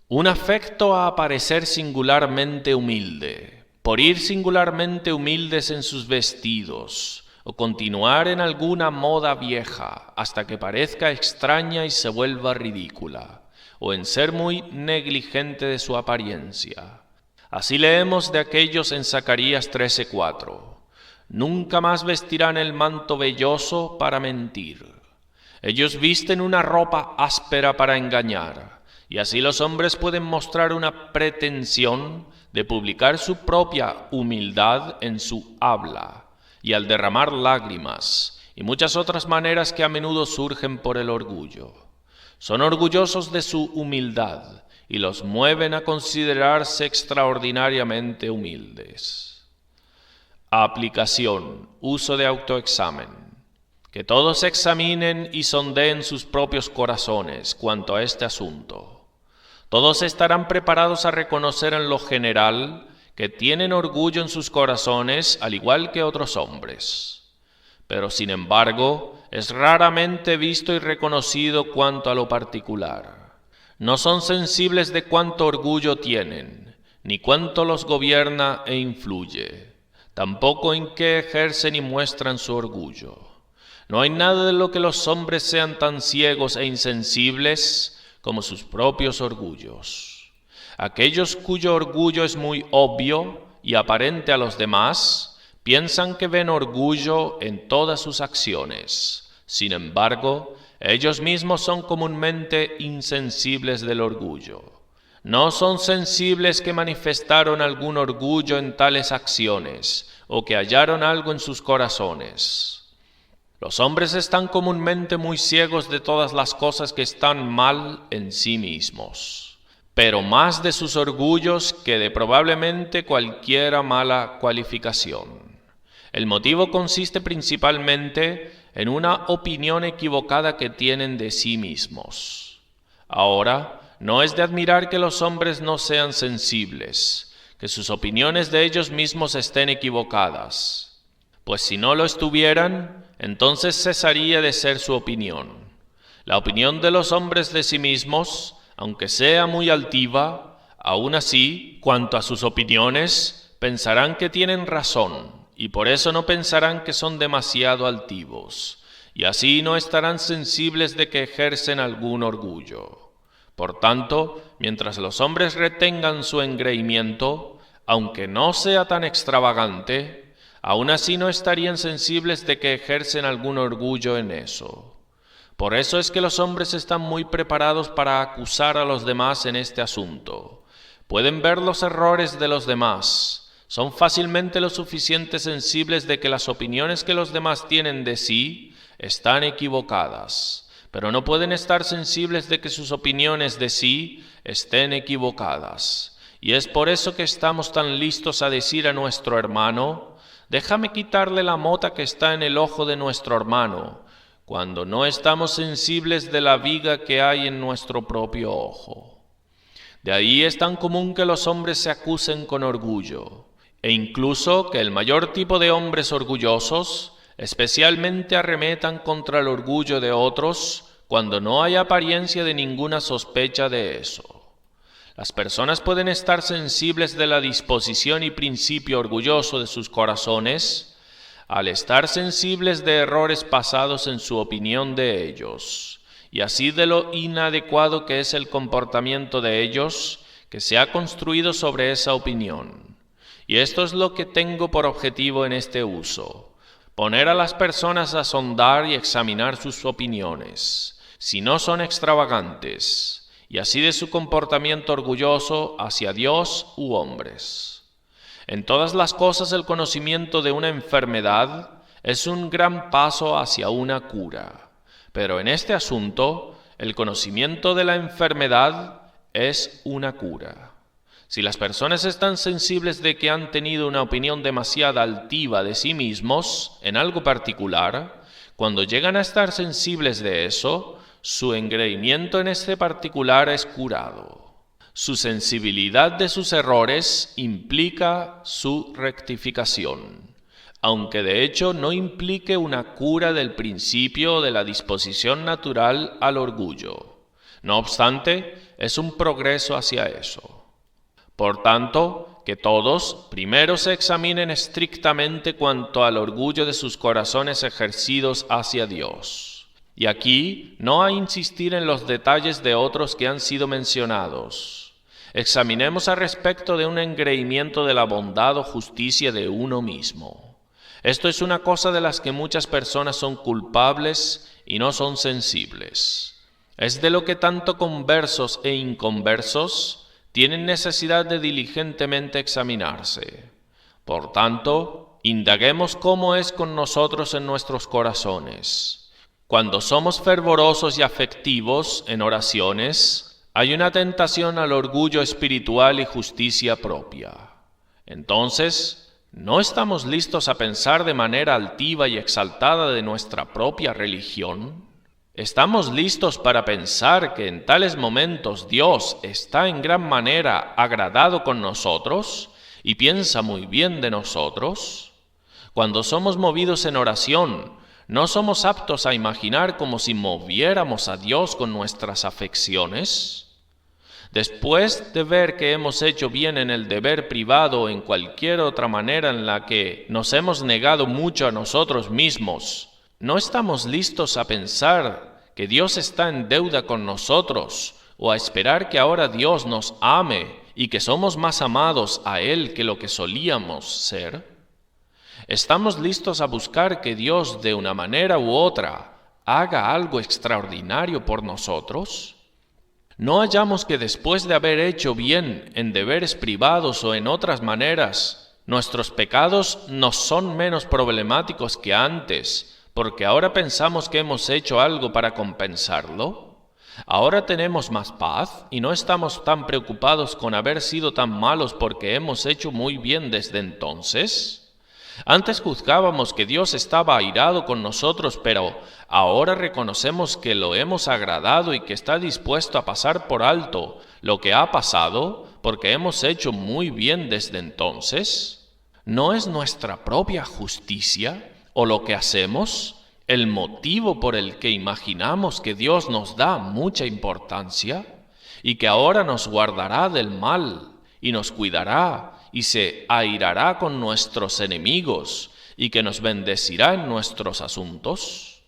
Un afecto a parecer singularmente humilde, por ir singularmente humildes en sus vestidos, o continuar en alguna moda vieja hasta que parezca extraña y se vuelva ridícula, o en ser muy negligente de su apariencia. Así leemos de aquellos en Zacarías 13:4. Nunca más vestirán el manto velloso para mentir. Ellos visten una ropa áspera para engañar, y así los hombres pueden mostrar una pretensión de publicar su propia humildad en su habla, y al derramar lágrimas, y muchas otras maneras que a menudo surgen por el orgullo. Son orgullosos de su humildad, y los mueven a considerarse extraordinariamente humildes. Aplicación, uso de autoexamen. Que todos examinen y sondeen sus propios corazones cuanto a este asunto. Todos estarán preparados a reconocer en lo general que tienen orgullo en sus corazones al igual que otros hombres. Pero sin embargo, es raramente visto y reconocido cuanto a lo particular. No son sensibles de cuánto orgullo tienen, ni cuánto los gobierna e influye, tampoco en qué ejercen y muestran su orgullo. No hay nada de lo que los hombres sean tan ciegos e insensibles como sus propios orgullos. Aquellos cuyo orgullo es muy obvio y aparente a los demás, piensan que ven orgullo en todas sus acciones. Sin embargo, ellos mismos son comúnmente insensibles del orgullo. No son sensibles que manifestaron algún orgullo en tales acciones o que hallaron algo en sus corazones. Los hombres están comúnmente muy ciegos de todas las cosas que están mal en sí mismos, pero más de sus orgullos que de probablemente cualquiera mala cualificación. El motivo consiste principalmente en una opinión equivocada que tienen de sí mismos. Ahora, no es de admirar que los hombres no sean sensibles, que sus opiniones de ellos mismos estén equivocadas, pues si no lo estuvieran, entonces cesaría de ser su opinión. La opinión de los hombres de sí mismos, aunque sea muy altiva, aún así, cuanto a sus opiniones, pensarán que tienen razón, y por eso no pensarán que son demasiado altivos, y así no estarán sensibles de que ejercen algún orgullo. Por tanto, mientras los hombres retengan su engreimiento, aunque no sea tan extravagante, aún así no estarían sensibles de que ejercen algún orgullo en eso. Por eso es que los hombres están muy preparados para acusar a los demás en este asunto. Pueden ver los errores de los demás. Son fácilmente lo suficiente sensibles de que las opiniones que los demás tienen de sí están equivocadas, pero no pueden estar sensibles de que sus opiniones de sí estén equivocadas. Y es por eso que estamos tan listos a decir a nuestro hermano: déjame quitarle la mota que está en el ojo de nuestro hermano, cuando no estamos sensibles de la viga que hay en nuestro propio ojo. De ahí es tan común que los hombres se acusen con orgullo, e incluso que el mayor tipo de hombres orgullosos especialmente arremetan contra el orgullo de otros cuando no hay apariencia de ninguna sospecha de eso. Las personas pueden estar sensibles de la disposición y principio orgulloso de sus corazones, al estar sensibles de errores pasados en su opinión de ellos, y así de lo inadecuado que es el comportamiento de ellos, que se ha construido sobre esa opinión. Y esto es lo que tengo por objetivo en este uso: poner a las personas a sondar y examinar sus opiniones, si no son extravagantes, y así de su comportamiento orgulloso hacia Dios u hombres. En todas las cosas el conocimiento de una enfermedad es un gran paso hacia una cura, pero en este asunto el conocimiento de la enfermedad es una cura. Si las personas están sensibles de que han tenido una opinión demasiado altiva de sí mismos en algo particular, cuando llegan a estar sensibles de eso, su engreimiento en este particular es curado. Su sensibilidad de sus errores implica su rectificación, aunque de hecho no implique una cura del principio de la disposición natural al orgullo. No obstante, es un progreso hacia eso. Por tanto, que todos primero se examinen estrictamente cuanto al orgullo de sus corazones ejercidos hacia Dios. Y aquí no hay insistir en los detalles de otros que han sido mencionados. Examinemos al respecto de un engreimiento de la bondad o justicia de uno mismo. Esto es una cosa de las que muchas personas son culpables y no son sensibles. Es de lo que tanto conversos e inconversos tienen necesidad de diligentemente examinarse. Por tanto, indaguemos cómo es con nosotros en nuestros corazones. Cuando somos fervorosos y afectivos en oraciones, hay una tentación al orgullo espiritual y justicia propia. Entonces, ¿no estamos listos a pensar de manera altiva y exaltada de nuestra propia religión? ¿Estamos listos para pensar que en tales momentos Dios está en gran manera agradado con nosotros y piensa muy bien de nosotros? Cuando somos movidos en oración, ¿no somos aptos a imaginar como si moviéramos a Dios con nuestras afecciones? Después de ver que hemos hecho bien en el deber privado o en cualquier otra manera en la que nos hemos negado mucho a nosotros mismos, ¿no estamos listos a pensar que Dios está en deuda con nosotros o a esperar que ahora Dios nos ame y que somos más amados a Él que lo que solíamos ser? ¿Estamos listos a buscar que Dios de una manera u otra haga algo extraordinario por nosotros? ¿No hallamos que después de haber hecho bien en deberes privados o en otras maneras, nuestros pecados no son menos problemáticos que antes, porque ahora pensamos que hemos hecho algo para compensarlo? Ahora tenemos más paz y no estamos tan preocupados con haber sido tan malos porque hemos hecho muy bien desde entonces. Antes juzgábamos que Dios estaba airado con nosotros, pero ahora reconocemos que lo hemos agradado y que está dispuesto a pasar por alto lo que ha pasado porque hemos hecho muy bien desde entonces. ¿No es nuestra propia justicia o lo que hacemos el motivo por el que imaginamos que Dios nos da mucha importancia y que ahora nos guardará del mal y nos cuidará y se airará con nuestros enemigos y que nos bendecirá en nuestros asuntos?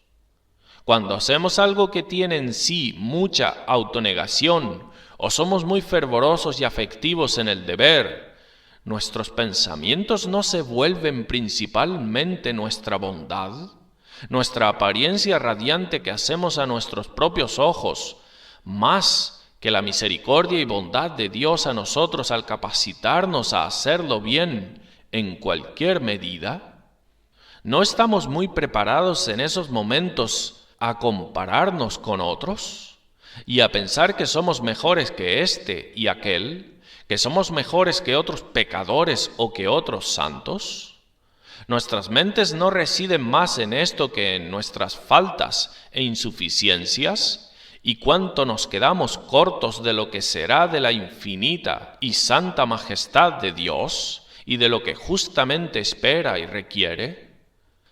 Cuando hacemos algo que tiene en sí mucha autonegación o somos muy fervorosos y afectivos en el deber, ¿nuestros pensamientos no se vuelven principalmente nuestra bondad? Nuestra apariencia radiante que hacemos a nuestros propios ojos, más que la misericordia y bondad de Dios a nosotros al capacitarnos a hacerlo bien en cualquier medida? ¿No estamos muy preparados en esos momentos a compararnos con otros y a pensar que somos mejores que este y aquel, que somos mejores que otros pecadores o que otros santos? Nuestras mentes no residen más en esto que en nuestras faltas e insuficiencias, y cuánto nos quedamos cortos de lo que será de la infinita y santa majestad de Dios y de lo que justamente espera y requiere.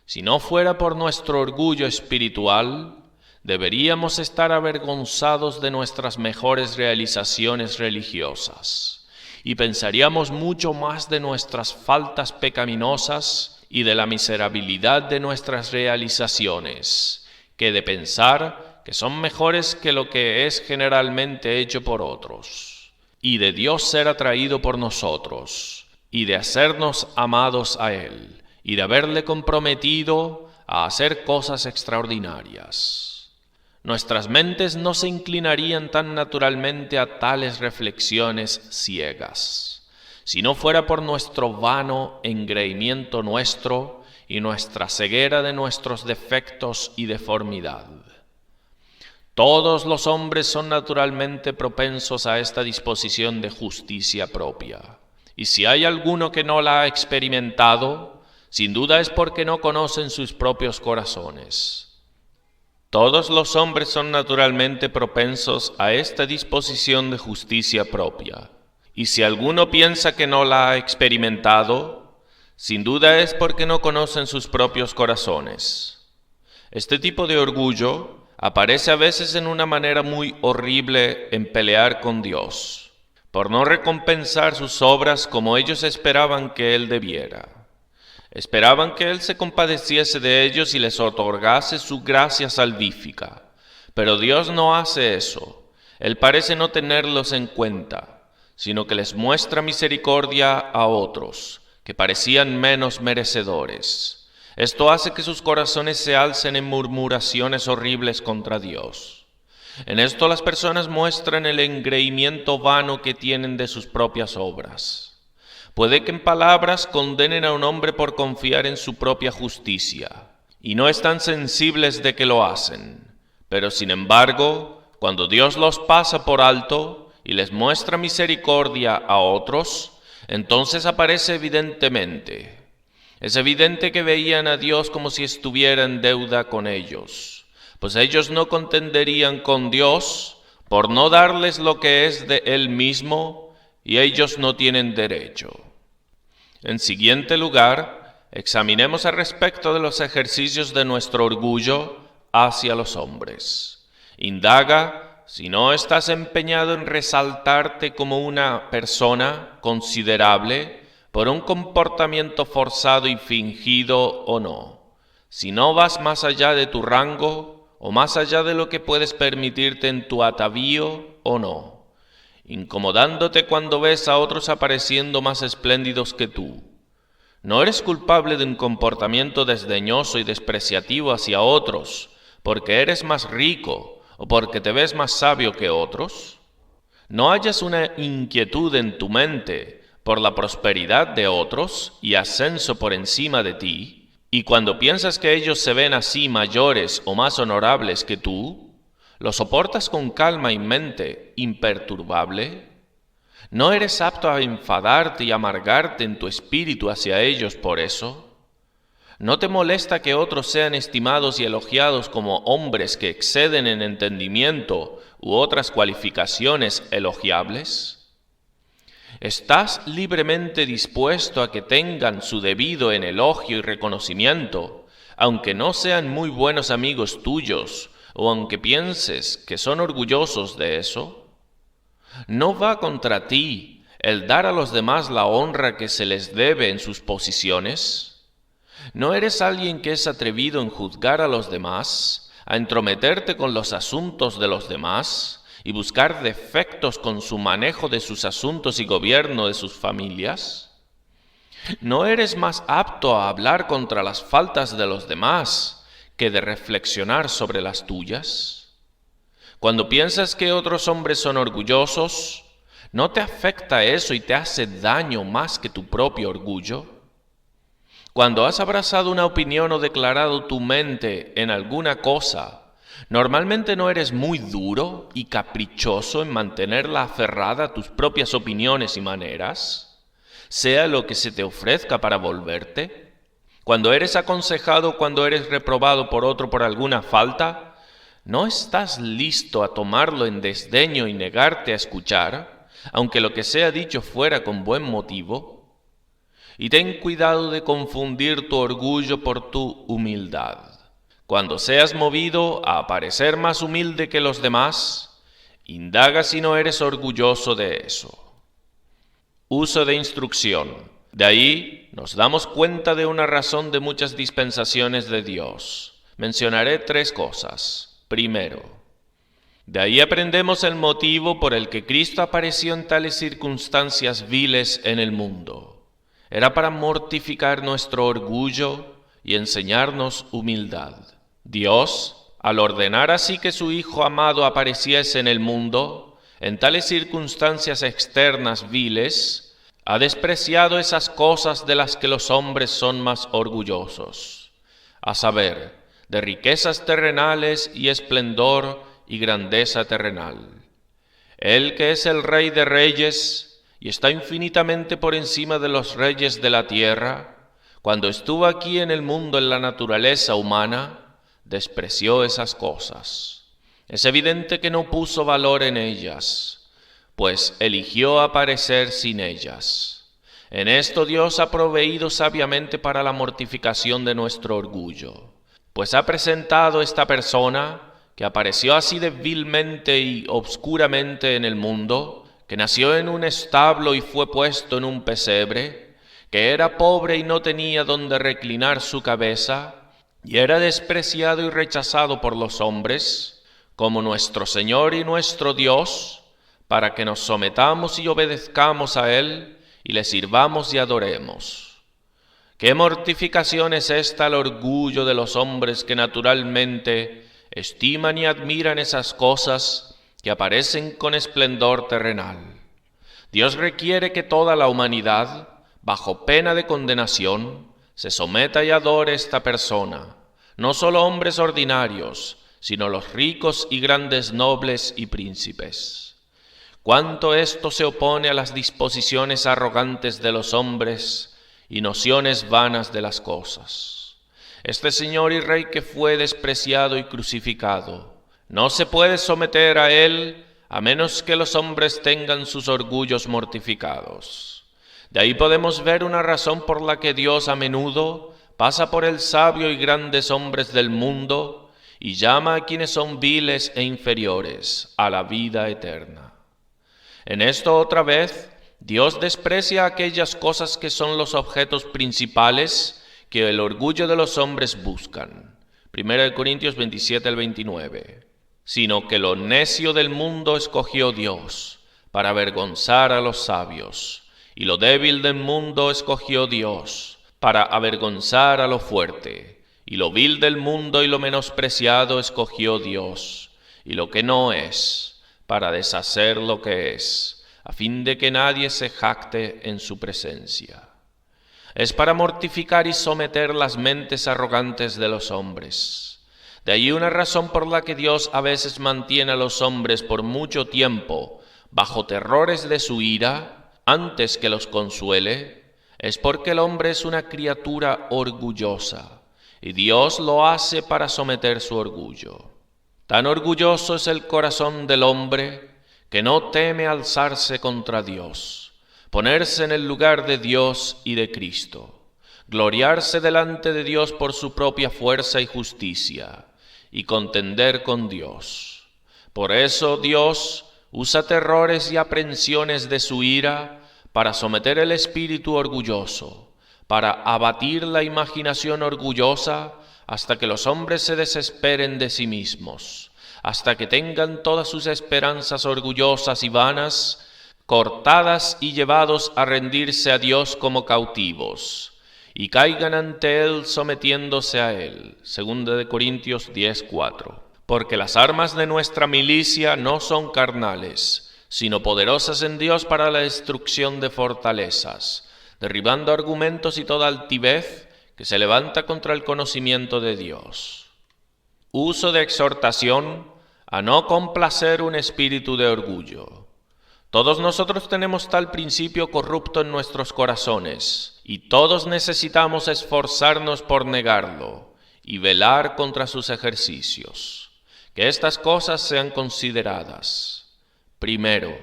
Si no fuera por nuestro orgullo espiritual, deberíamos estar avergonzados de nuestras mejores realizaciones religiosas, y pensaríamos mucho más de nuestras faltas pecaminosas y de la miserabilidad de nuestras realizaciones, que de pensar que son mejores que lo que es generalmente hecho por otros, y de Dios ser atraído por nosotros, y de hacernos amados a Él, y de haberle comprometido a hacer cosas extraordinarias. Nuestras mentes no se inclinarían tan naturalmente a tales reflexiones ciegas, si no fuera por nuestro vano engreimiento nuestro y nuestra ceguera de nuestros defectos y deformidad. Todos los hombres son naturalmente propensos a esta disposición de justicia propia, y si hay alguno que no la ha experimentado, sin duda es porque no conocen sus propios corazones. Todos los hombres son naturalmente propensos a esta disposición de justicia propia, y si alguno piensa que no la ha experimentado, sin duda es porque no conocen sus propios corazones. Este tipo de orgullo aparece a veces en una manera muy horrible en pelear con Dios, por no recompensar sus obras como ellos esperaban que Él debiera. Esperaban que Él se compadeciese de ellos y les otorgase su gracia salvífica, pero Dios no hace eso. Él parece no tenerlos en cuenta, sino que les muestra misericordia a otros, que parecían menos merecedores. Esto hace que sus corazones se alcen en murmuraciones horribles contra Dios. En esto las personas muestran el engreimiento vano que tienen de sus propias obras. Puede que en palabras condenen a un hombre por confiar en su propia justicia, y no están sensibles de que lo hacen. Pero sin embargo, cuando Dios los pasa por alto y les muestra misericordia a otros, entonces aparece evidentemente. Es evidente que veían a Dios como si estuviera en deuda con ellos, pues ellos no contenderían con Dios por no darles lo que es de Él mismo, y ellos no tienen derecho. En siguiente lugar, examinemos al respecto de los ejercicios de nuestro orgullo hacia los hombres. Indaga si no estás empeñado en resaltarte como una persona considerable por un comportamiento forzado y fingido o no. Si no vas más allá de tu rango, o más allá de lo que puedes permitirte en tu atavío o no, incomodándote cuando ves a otros apareciendo más espléndidos que tú. No eres culpable de un comportamiento desdeñoso y despreciativo hacia otros, porque eres más rico o porque te ves más sabio que otros. ¿No hallas una inquietud en tu mente por la prosperidad de otros y ascenso por encima de ti? Y cuando piensas que ellos se ven así mayores o más honorables que tú, ¿lo soportas con calma y mente imperturbable? ¿No eres apto a enfadarte y amargarte en tu espíritu hacia ellos por eso? ¿No te molesta que otros sean estimados y elogiados como hombres que exceden en entendimiento u otras cualificaciones elogiables? ¿Estás libremente dispuesto a que tengan su debido en elogio y reconocimiento, aunque no sean muy buenos amigos tuyos o aunque pienses que son orgullosos de eso? ¿No va contra ti el dar a los demás la honra que se les debe en sus posiciones? ¿No eres alguien que es atrevido en juzgar a los demás, a entrometerte con los asuntos de los demás y buscar defectos con su manejo de sus asuntos y gobierno de sus familias? ¿No eres más apto a hablar contra las faltas de los demás que de reflexionar sobre las tuyas? Cuando piensas que otros hombres son orgullosos, ¿no te afecta eso y te hace daño más que tu propio orgullo? Cuando has abrazado una opinión o declarado tu mente en alguna cosa, ¿normalmente no eres muy duro y caprichoso en mantenerla aferrada a tus propias opiniones y maneras, sea lo que se te ofrezca para volverte? Cuando eres aconsejado, cuando eres reprobado por otro por alguna falta, ¿no estás listo a tomarlo en desdeño y negarte a escuchar, aunque lo que sea dicho fuera con buen motivo? Y ten cuidado de confundir tu orgullo por tu humildad. Cuando seas movido a parecer más humilde que los demás, indaga si no eres orgulloso de eso. Uso de instrucción. De ahí nos damos cuenta de una razón de muchas dispensaciones de Dios. Mencionaré 3 cosas. Primero, de ahí aprendemos el motivo por el que Cristo apareció en tales circunstancias viles en el mundo. Era para mortificar nuestro orgullo y enseñarnos humildad. Dios, al ordenar así que su Hijo amado apareciese en el mundo, en tales circunstancias externas viles, ha despreciado esas cosas de las que los hombres son más orgullosos, a saber, de riquezas terrenales y esplendor y grandeza terrenal. Él que es el Rey de reyes y está infinitamente por encima de los reyes de la tierra, cuando estuvo aquí en el mundo en la naturaleza humana, despreció esas cosas. Es evidente que no puso valor en ellas, pues eligió aparecer sin ellas. En esto Dios ha proveído sabiamente para la mortificación de nuestro orgullo. Pues ha presentado esta persona, que apareció así de vilmente y obscuramente en el mundo, que nació en un establo y fue puesto en un pesebre, que era pobre y no tenía donde reclinar su cabeza, y era despreciado y rechazado por los hombres, como nuestro Señor y nuestro Dios, para que nos sometamos y obedezcamos a Él, y le sirvamos y adoremos. ¿Qué mortificación es esta al orgullo de los hombres que naturalmente estiman y admiran esas cosas que aparecen con esplendor terrenal? Dios requiere que toda la humanidad, bajo pena de condenación, se someta y adore esta persona, no solo hombres ordinarios, sino los ricos y grandes nobles y príncipes. Cuánto esto se opone a las disposiciones arrogantes de los hombres y nociones vanas de las cosas. Este Señor y Rey que fue despreciado y crucificado, no se puede someter a Él a menos que los hombres tengan sus orgullos mortificados. De ahí podemos ver una razón por la que Dios a menudo pasa por el sabio y grandes hombres del mundo y llama a quienes son viles e inferiores a la vida eterna. En esto otra vez, Dios desprecia aquellas cosas que son los objetos principales que el orgullo de los hombres buscan, 1 Corintios 27 al 29. Sino que lo necio del mundo escogió Dios para avergonzar a los sabios, y lo débil del mundo escogió Dios para avergonzar a lo fuerte, y lo vil del mundo y lo menospreciado escogió Dios, y lo que no es, para deshacer lo que es, a fin de que nadie se jacte en su presencia. Es para mortificar y someter las mentes arrogantes de los hombres. De ahí una razón por la que Dios a veces mantiene a los hombres por mucho tiempo bajo terrores de su ira, antes que los consuele, es porque el hombre es una criatura orgullosa, y Dios lo hace para someter su orgullo. Tan orgulloso es el corazón del hombre que no teme alzarse contra Dios, ponerse en el lugar de Dios y de Cristo, gloriarse delante de Dios por su propia fuerza y justicia, y contender con Dios. Por eso Dios usa terrores y aprensiones de su ira para someter el espíritu orgulloso, para abatir la imaginación orgullosa hasta que los hombres se desesperen de sí mismos, hasta que tengan todas sus esperanzas orgullosas y vanas cortadas y llevados a rendirse a Dios como cautivos, y caigan ante Él sometiéndose a Él. 2 Corintios 10:4. Porque las armas de nuestra milicia no son carnales, sino poderosas en Dios para la destrucción de fortalezas, derribando argumentos y toda altivez que se levanta contra el conocimiento de Dios. Uso de exhortación a no complacer un espíritu de orgullo. Todos nosotros tenemos tal principio corrupto en nuestros corazones, y todos necesitamos esforzarnos por negarlo y velar contra sus ejercicios. Que estas cosas sean consideradas. Primero,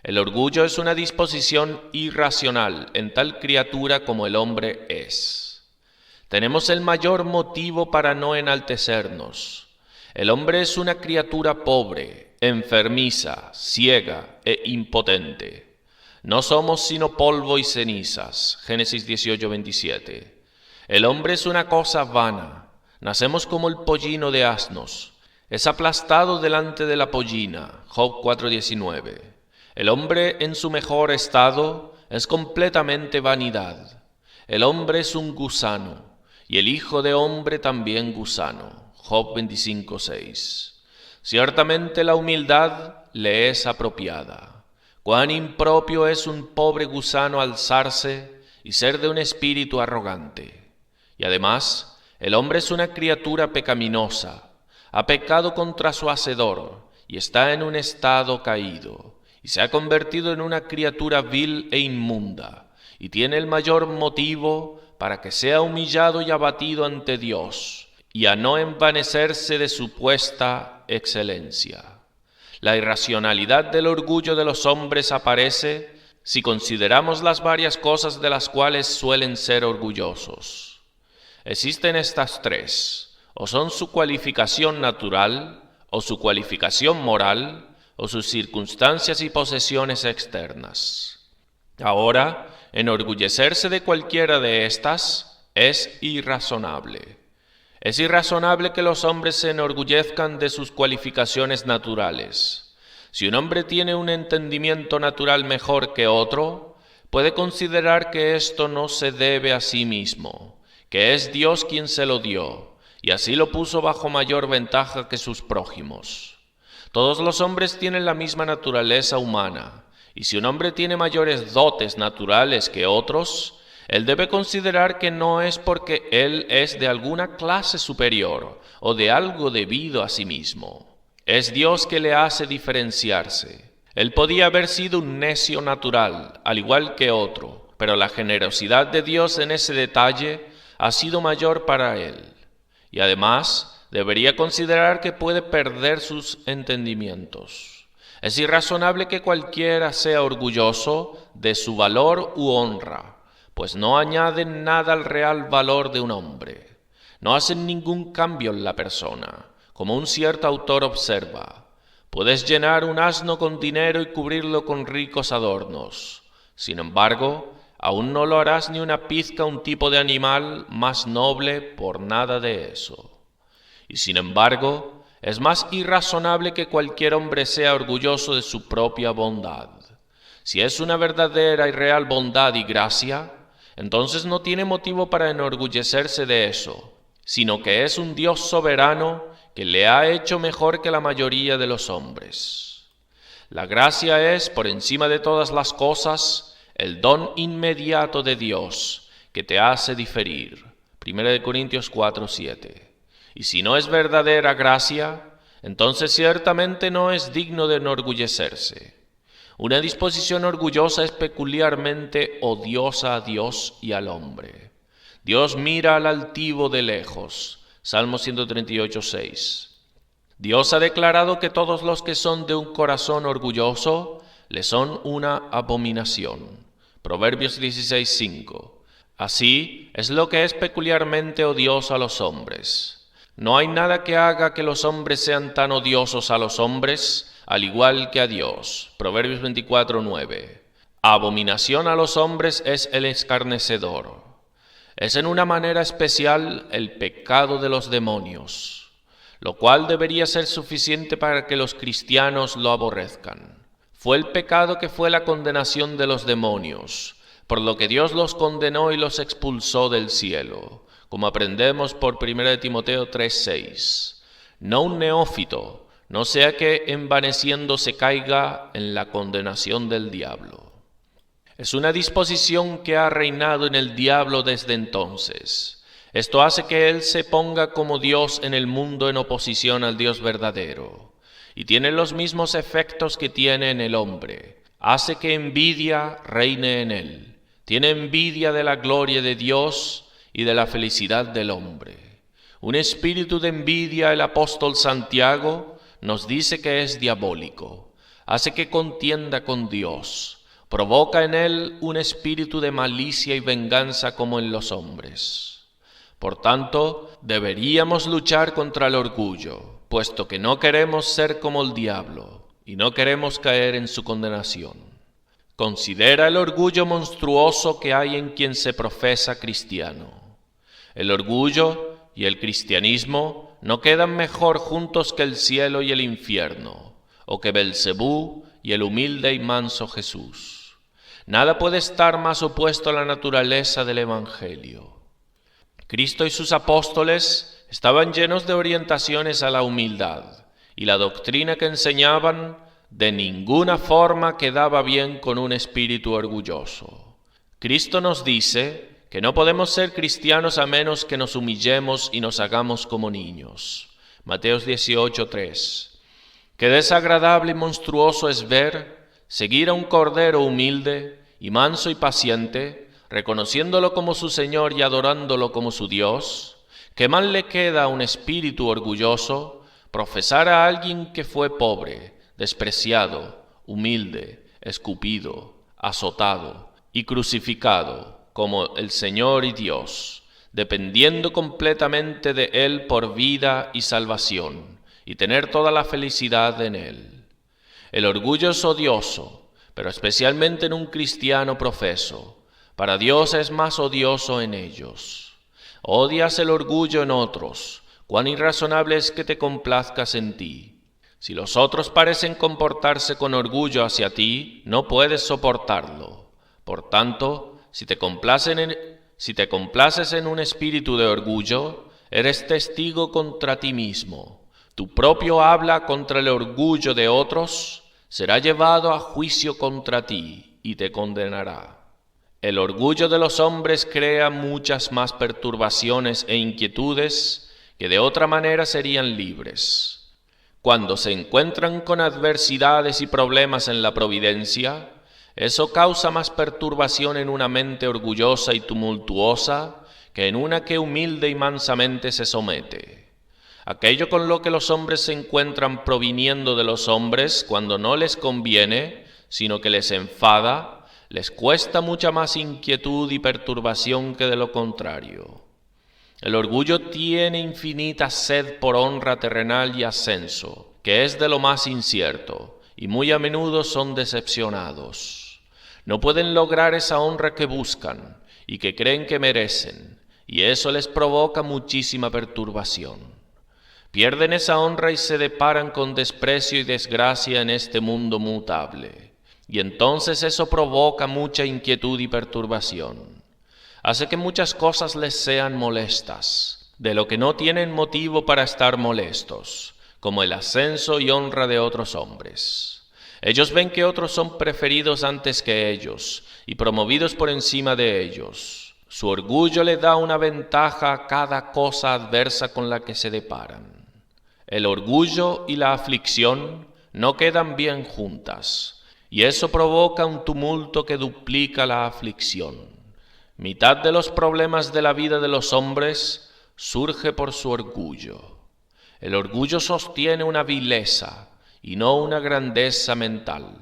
el orgullo es una disposición irracional en tal criatura como el hombre es. Tenemos el mayor motivo para no enaltecernos. El hombre es una criatura pobre, enfermiza, ciega e impotente. No somos sino polvo y cenizas. Génesis 18:27. El hombre es una cosa vana. Nacemos como el pollino de asnos. Es aplastado delante de la pollina. Job 4:19. El hombre en su mejor estado es completamente vanidad. El hombre es un gusano, y el hijo de hombre también gusano. Job 25:6. Ciertamente la humildad le es apropiada. Cuán impropio es un pobre gusano alzarse y ser de un espíritu arrogante. Y además, el hombre es una criatura pecaminosa, ha pecado contra su Hacedor y está en un estado caído, y se ha convertido en una criatura vil e inmunda, y tiene el mayor motivo para que sea humillado y abatido ante Dios, y a no envanecerse de supuesta excelencia. La irracionalidad del orgullo de los hombres aparece si consideramos las varias cosas de las cuales suelen ser orgullosos. Existen estas tres: o son su cualificación natural, o su cualificación moral, o sus circunstancias y posesiones externas. Ahora, enorgullecerse de cualquiera de estas es irrazonable. Es irrazonable que los hombres se enorgullezcan de sus cualificaciones naturales. Si un hombre tiene un entendimiento natural mejor que otro, puede considerar que esto no se debe a sí mismo, que es Dios quien se lo dio, y así lo puso bajo mayor ventaja que sus prójimos. Todos los hombres tienen la misma naturaleza humana, y si un hombre tiene mayores dotes naturales que otros, él debe considerar que no es porque él es de alguna clase superior o de algo debido a sí mismo. Es Dios que le hace diferenciarse. Él podía haber sido un necio natural, al igual que otro, pero la generosidad de Dios en ese detalle ha sido mayor para él. Y además, debería considerar que puede perder sus entendimientos. Es irrazonable que cualquiera sea orgulloso de su valor u honra, pues no añaden nada al real valor de un hombre. No hacen ningún cambio en la persona. Como un cierto autor observa, puedes llenar un asno con dinero y cubrirlo con ricos adornos. Sin embargo, aún no lo harás ni una pizca un tipo de animal más noble por nada de eso. Y sin embargo, es más irrazonable que cualquier hombre sea orgulloso de su propia bondad. Si es una verdadera y real bondad y gracia, entonces no tiene motivo para enorgullecerse de eso, sino que es un Dios soberano que le ha hecho mejor que la mayoría de los hombres. La gracia es, por encima de todas las cosas, el don inmediato de Dios que te hace diferir. 1 Corintios 4:7. Y si no es verdadera gracia, entonces ciertamente no es digno de enorgullecerse. Una disposición orgullosa es peculiarmente odiosa a Dios y al hombre. Dios mira al altivo de lejos. Salmo 138:6. Dios ha declarado que todos los que son de un corazón orgulloso le son una abominación. Proverbios 16:5. Así es lo que es peculiarmente odioso a los hombres. No hay nada que haga que los hombres sean tan odiosos a los hombres, al igual que a Dios. Proverbios 24:9. Abominación a los hombres es el escarnecedor. Es en una manera especial el pecado de los demonios, lo cual debería ser suficiente para que los cristianos lo aborrezcan. Fue el pecado que fue la condenación de los demonios, por lo que Dios los condenó y los expulsó del cielo, como aprendemos por 1 Timoteo 3:6. No un neófito, no sea que envaneciéndose caiga en la condenación del diablo. Es una disposición que ha reinado en el diablo desde entonces. Esto hace que él se ponga como Dios en el mundo en oposición al Dios verdadero, y tiene los mismos efectos que tiene en el hombre. Hace que envidia reine en él. Tiene envidia de la gloria de Dios y de la felicidad del hombre. Un espíritu de envidia, el apóstol Santiago nos dice que es diabólico. Hace que contienda con Dios. Provoca en él un espíritu de malicia y venganza como en los hombres. Por tanto, deberíamos luchar contra el orgullo, puesto que no queremos ser como el diablo y no queremos caer en su condenación. Considera el orgullo monstruoso que hay en quien se profesa cristiano. El orgullo y el cristianismo no quedan mejor juntos que el cielo y el infierno, o que Belcebú y el humilde y manso Jesús. Nada puede estar más opuesto a la naturaleza del Evangelio. Cristo y sus apóstoles estaban llenos de orientaciones a la humildad, y la doctrina que enseñaban de ninguna forma quedaba bien con un espíritu orgulloso. Cristo nos dice que no podemos ser cristianos a menos que nos humillemos y nos hagamos como niños. Mateos 18:3. Qué desagradable y monstruoso es ver seguir a un cordero humilde y manso y paciente, reconociéndolo como su Señor y adorándolo como su Dios. Qué mal le queda a un espíritu orgulloso profesar a alguien que fue pobre, despreciado, humilde, escupido, azotado y crucificado como el Señor y Dios, dependiendo completamente de Él por vida y salvación, y tener toda la felicidad en Él. El orgullo es odioso, pero especialmente en un cristiano profeso. Para Dios es más odioso en ellos. Odias el orgullo en otros. Cuán irrazonable es que te complazcas en ti. Si los otros parecen comportarse con orgullo hacia ti, no puedes soportarlo. Por tanto, si te complaces en un espíritu de orgullo, eres testigo contra ti mismo. Tu propio habla contra el orgullo de otros será llevado a juicio contra ti y te condenará. El orgullo de los hombres crea muchas más perturbaciones e inquietudes que de otra manera serían libres. Cuando se encuentran con adversidades y problemas en la providencia, eso causa más perturbación en una mente orgullosa y tumultuosa que en una que humilde y mansamente se somete. Aquello con lo que los hombres se encuentran proviniendo de los hombres cuando no les conviene, sino que les enfada, les cuesta mucha más inquietud y perturbación que de lo contrario. El orgullo tiene infinita sed por honra terrenal y ascenso, que es de lo más incierto, y muy a menudo son decepcionados. No pueden lograr esa honra que buscan y que creen que merecen, y eso les provoca muchísima perturbación. Pierden esa honra y se deparan con desprecio y desgracia en este mundo mutable. Y entonces eso provoca mucha inquietud y perturbación. Hace que muchas cosas les sean molestas, de lo que no tienen motivo para estar molestos, como el ascenso y honra de otros hombres. Ellos ven que otros son preferidos antes que ellos y promovidos por encima de ellos. Su orgullo le da una ventaja a cada cosa adversa con la que se deparan. El orgullo y la aflicción no quedan bien juntas, y eso provoca un tumulto que duplica la aflicción. Mitad de los problemas de la vida de los hombres surge por su orgullo. El orgullo sostiene una vileza y no una grandeza mental.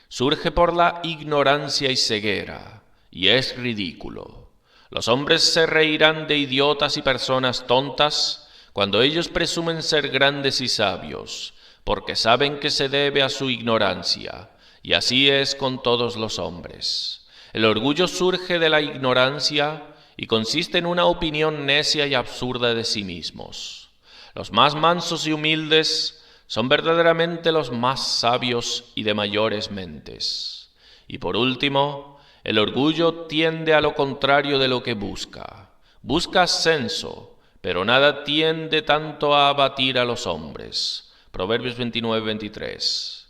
Surge por la ignorancia y ceguera, y es ridículo. Los hombres se reirán de idiotas y personas tontas cuando ellos presumen ser grandes y sabios, porque saben que se debe a su ignorancia, y así es con todos los hombres. El orgullo surge de la ignorancia y consiste en una opinión necia y absurda de sí mismos. Los más mansos y humildes son verdaderamente los más sabios y de mayores mentes. Y por último, el orgullo tiende a lo contrario de lo que busca. Busca ascenso, pero nada tiende tanto a abatir a los hombres. Proverbios 29-23.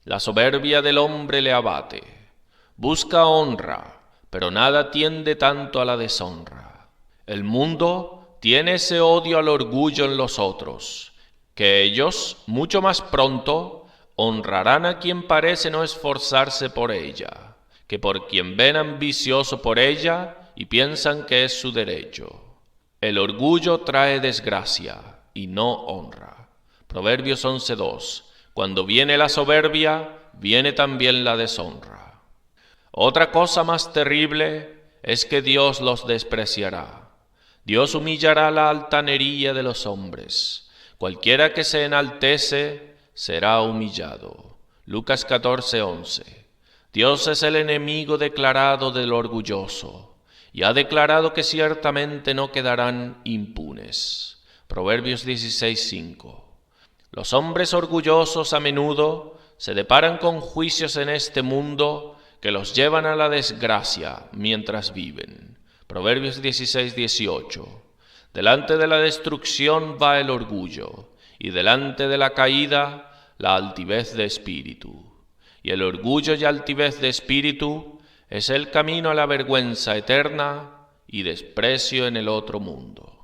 La soberbia del hombre le abate. Busca honra, pero nada tiende tanto a la deshonra. El mundo tiene ese odio al orgullo en los otros, que ellos, mucho más pronto, honrarán a quien parece no esforzarse por ella, que por quien ven ambicioso por ella y piensan que es su derecho. El orgullo trae desgracia y no honra. Proverbios 11:2. Cuando viene la soberbia, viene también la deshonra. Otra cosa más terrible es que Dios los despreciará. Dios humillará la altanería de los hombres. Cualquiera que se enaltece será humillado. Lucas 14:11. Dios es el enemigo declarado del orgulloso, y ha declarado que ciertamente no quedarán impunes. Proverbios 16:5. Los hombres orgullosos a menudo se deparan con juicios en este mundo que los llevan a la desgracia mientras viven. Proverbios 16:18. Delante de la destrucción va el orgullo, y delante de la caída la altivez de espíritu. Y el orgullo y altivez de espíritu es el camino a la vergüenza eterna y desprecio en el otro mundo.